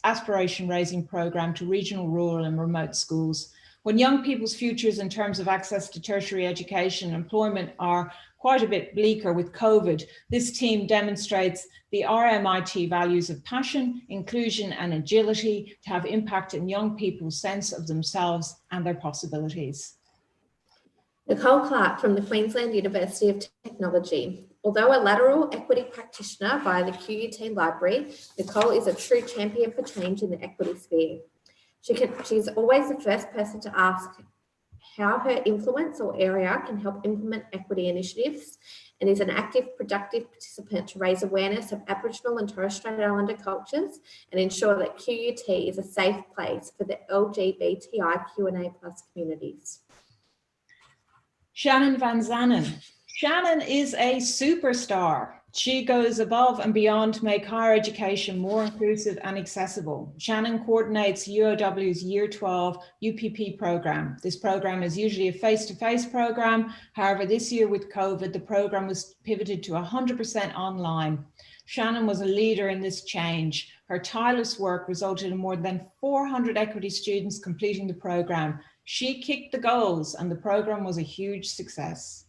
aspiration raising program to regional, rural and remote schools. When young people's futures in terms of access to tertiary education and employment are quite a bit bleaker with COVID, this team demonstrates the RMIT values of passion, inclusion and agility to have impact in young people's sense of themselves and their possibilities. Nicole Clark from the Queensland University of Technology. Although a lateral equity practitioner via the QUT library, Nicole is a true champion for change in the equity sphere. She's always the first person to ask how her influence or area can help implement equity initiatives, and is an active, productive participant to raise awareness of Aboriginal and Torres Strait Islander cultures and ensure that QUT is a safe place for the LGBTIQ&A+ communities. Shannon Van Zanen. Shannon is a superstar. She goes above and beyond to make higher education more inclusive and accessible. Shannon coordinates UOW's Year 12 UPP program. This program is usually a face-to-face program. However, this year with COVID, the program was pivoted to 100% online. Shannon was a leader in this change. Her tireless work resulted in more than 400 equity students completing the program. She kicked the goals and the program was a huge success.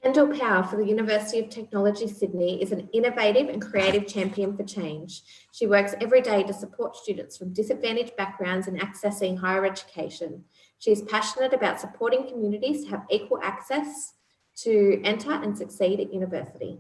Kendall Power for the University of Technology, Sydney is an innovative and creative champion for change. She works every day to support students from disadvantaged backgrounds in accessing higher education. She is passionate about supporting communities to have equal access to enter and succeed at university.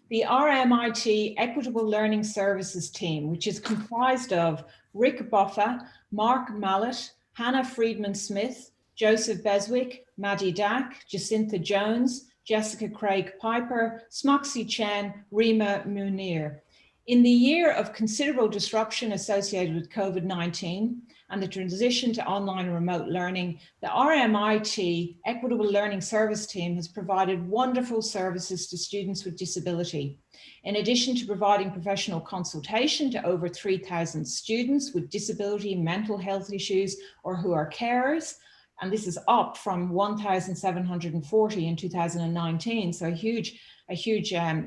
The RMIT Equitable Learning Services team, which is comprised of Rick Boffa, Mark Mallet, Hannah Friedman-Smith, Joseph Beswick, Maddie Dack, Jacintha Jones, Jessica Craig Piper, Smoxy Chen, Rima Munir. In the year of considerable disruption associated with COVID-19 and the transition to online and remote learning, the RMIT Equitable Learning Service team has provided wonderful services to students with disability. In addition to providing professional consultation to over 3,000 students with disability, mental health issues, or who are carers, and this is up from 1,740 in 2019, so a huge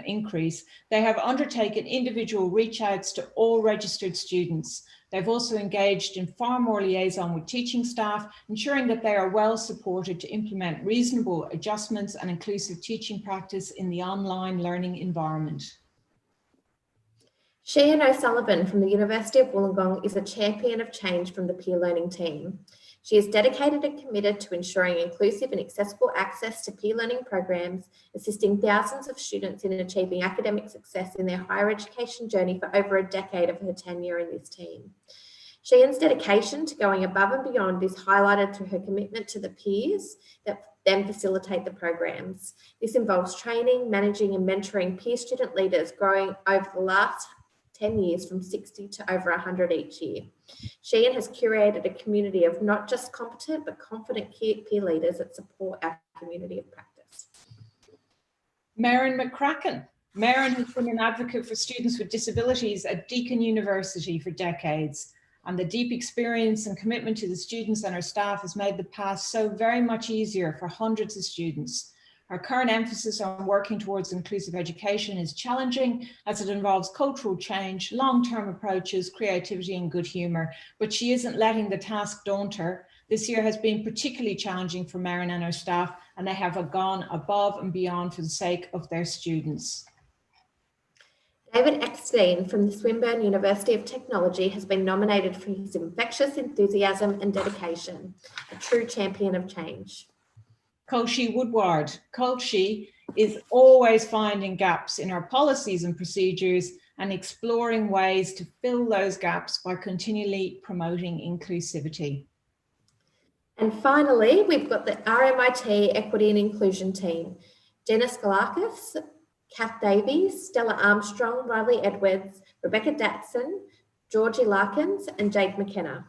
increase. They have undertaken individual reach outs to all registered students. They've also engaged in far more liaison with teaching staff, ensuring that they are well supported to implement reasonable adjustments and inclusive teaching practice in the online learning environment. Sharon O'Sullivan from the University of Wollongong is a champion of change from the peer learning team. She is dedicated and committed to ensuring inclusive and accessible access to peer learning programs, assisting thousands of students in achieving academic success in their higher education journey for over a decade of her tenure in this team. Shannon's dedication to going above and beyond is highlighted through her commitment to the peers that then facilitate the programs. This involves training, managing and mentoring peer student leaders growing over the last 10 years from 60 to over 100 each year. Shannon has curated a community of not just competent but confident peer leaders that support our community of practice. Maren McCracken. Maren has been an advocate for students with disabilities at Deakin University for decades, and the deep experience and commitment to the students and her staff has made the path so very much easier for hundreds of students. Her current emphasis on working towards inclusive education is challenging as it involves cultural change, long-term approaches, creativity and good humour, but she isn't letting the task daunt her. This year has been particularly challenging for Maren and her staff, and they have gone above and beyond for the sake of their students. David Eckstein from the Swinburne University of Technology has been nominated for his infectious enthusiasm and dedication, a true champion of change. Kolshi Woodward. Kolshi is always finding gaps in our policies and procedures and exploring ways to fill those gaps by continually promoting inclusivity. And finally, we've got the RMIT Equity and Inclusion team. Jenna Skalakis, Kath Davies, Stella Armstrong, Riley Edwards, Rebecca Datson, Georgie Larkins and Jade McKenna.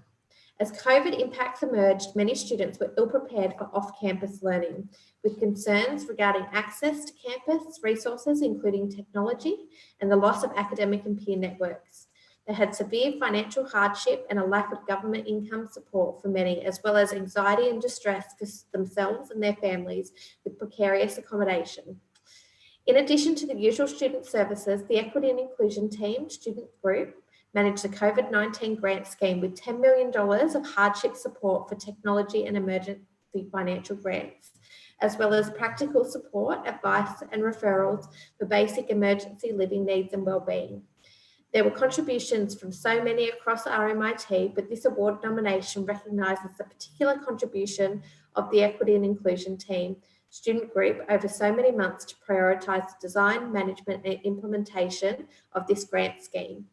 As COVID impacts emerged, many students were ill-prepared for off-campus learning, with concerns regarding access to campus resources, including technology, and the loss of academic and peer networks. They had severe financial hardship and a lack of government income support for many, as well as anxiety and distress for themselves and their families with precarious accommodation. In addition to the usual student services, the Equity and Inclusion team student group managed the COVID-19 grant scheme with $10 million of hardship support for technology and emergency financial grants, as well as practical support, advice and referrals for basic emergency living needs and wellbeing. There were contributions from so many across RMIT, but this award nomination recognises the particular contribution of the Equity and Inclusion team student group over so many months to prioritise the design, management and implementation of this grant scheme.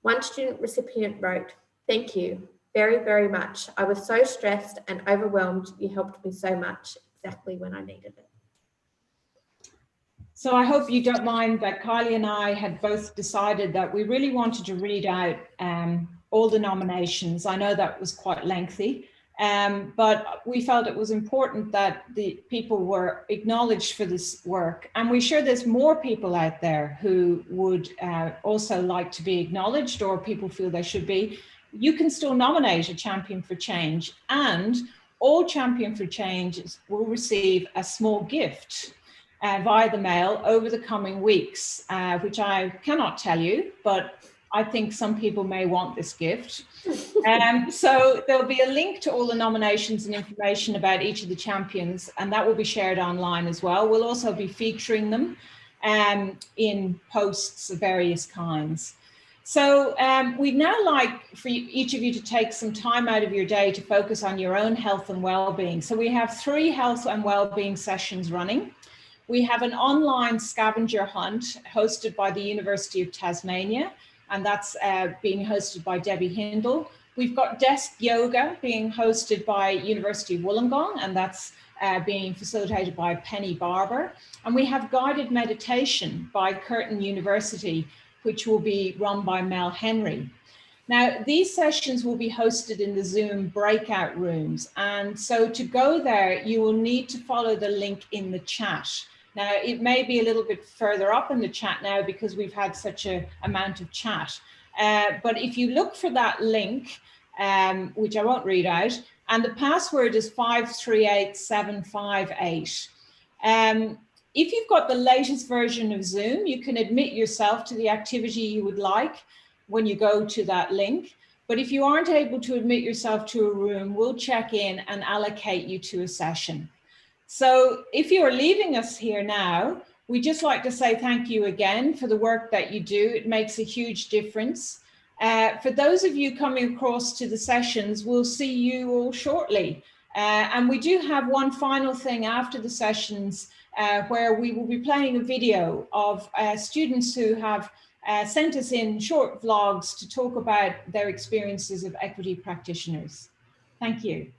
One student recipient wrote, "Thank you very, very much. I was so stressed and overwhelmed. You helped me so much exactly when I needed it." So I hope you don't mind that Kylie and I had both decided that we really wanted to read out all the nominations. I know that was quite lengthy, but we felt it was important that the people were acknowledged for this work. And we're sure there's more people out there who would also like to be acknowledged, or people feel they should be. You can still nominate a champion for change, and all champion for change will receive a small gift. via the mail over the coming weeks, which I cannot tell you, but I think some people may want this gift. So there'll be a link to all the nominations and information about each of the champions, and that will be shared online as well. We'll also be featuring them in posts of various kinds. So we'd now like for each of you to take some time out of your day to focus on your own health and well-being. So we have 3 health and well-being sessions running. We have an online scavenger hunt hosted by the University of Tasmania, and that's being hosted by Debbie Hindle. We've got desk yoga being hosted by University of Wollongong, and that's being facilitated by Penny Barber. And we have guided meditation by Curtin University, which will be run by Mel Henry. Now, these sessions will be hosted in the Zoom breakout rooms. And so to go there, you will need to follow the link in the chat. Now, it may be a little bit further up in the chat now because we've had such an amount of chat. But if you look for that link, which I won't read out, and the password is 538758. If you've got the latest version of Zoom, you can admit yourself to the activity you would like when you go to that link. But if you aren't able to admit yourself to a room, we'll check in and allocate you to a session. So if you are leaving us here now, we'd just like to say thank you again for the work that you do. It makes a huge difference. For those of you coming across to the sessions, we'll see you all shortly. And we do have one final thing after the sessions where we will be playing a video of students who have sent us in short vlogs to talk about their experiences of equity practitioners. Thank you.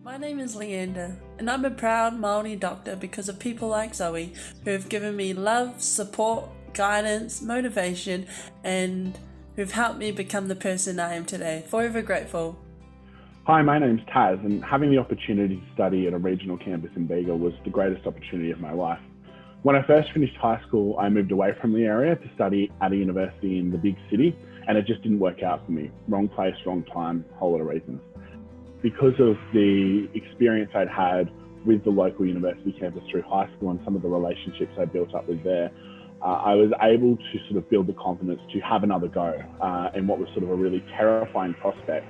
My name is Leander, and I'm a proud Māori doctor because of people like Zoe who have given me love, support, guidance, motivation, and who've helped me become the person I am today. Forever grateful. Hi, my name's Taz, and having the opportunity to study at a regional campus in Bega was the greatest opportunity of my life. When I first finished high school, I moved away from the area to study at a university in the big city, and it just didn't work out for me. Wrong place, wrong time, whole lot of reasons. Because of the experience I'd had with the local university campus through high school and some of the relationships I built up with there, I was able to sort of build the confidence to have another go in what was sort of a really terrifying prospect,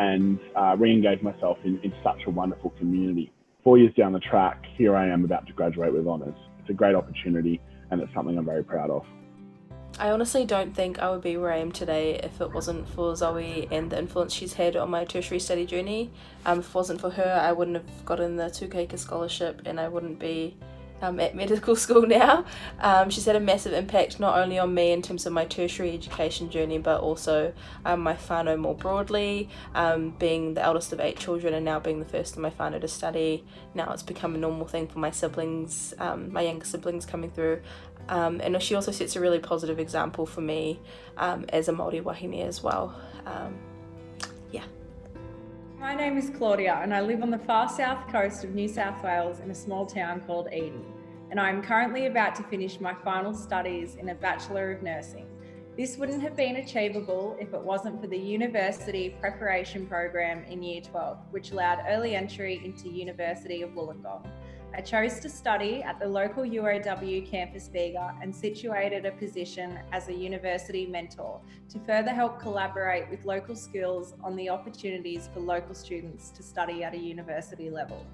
and re-engage myself in such a wonderful community. 4 years down the track, here I am about to graduate with honours. It's a great opportunity, and it's something I'm very proud of. I honestly don't think I would be where I am today if it wasn't for Zoe and the influence she's had on my tertiary study journey. If it wasn't for her, I wouldn't have gotten the Tukeka scholarship and I wouldn't be at medical school now. She's had a massive impact not only on me in terms of my tertiary education journey, but also my whānau more broadly, being the eldest of 8 children and now being the first in my whānau to study. Now it's become a normal thing for my siblings, my younger siblings coming through. And she also sets a really positive example for me as a Māori wahine as well. Yeah. My name is Claudia and I live on the far south coast of New South Wales in a small town called Eden. And I'm currently about to finish my final studies in a Bachelor of Nursing. This wouldn't have been achievable if it wasn't for the university preparation program in Year 12, which allowed early entry into University of Wollongong. I chose to study at the local UOW campus Bega and situated a position as a university mentor to further help collaborate with local schools on the opportunities for local students to study at a university level.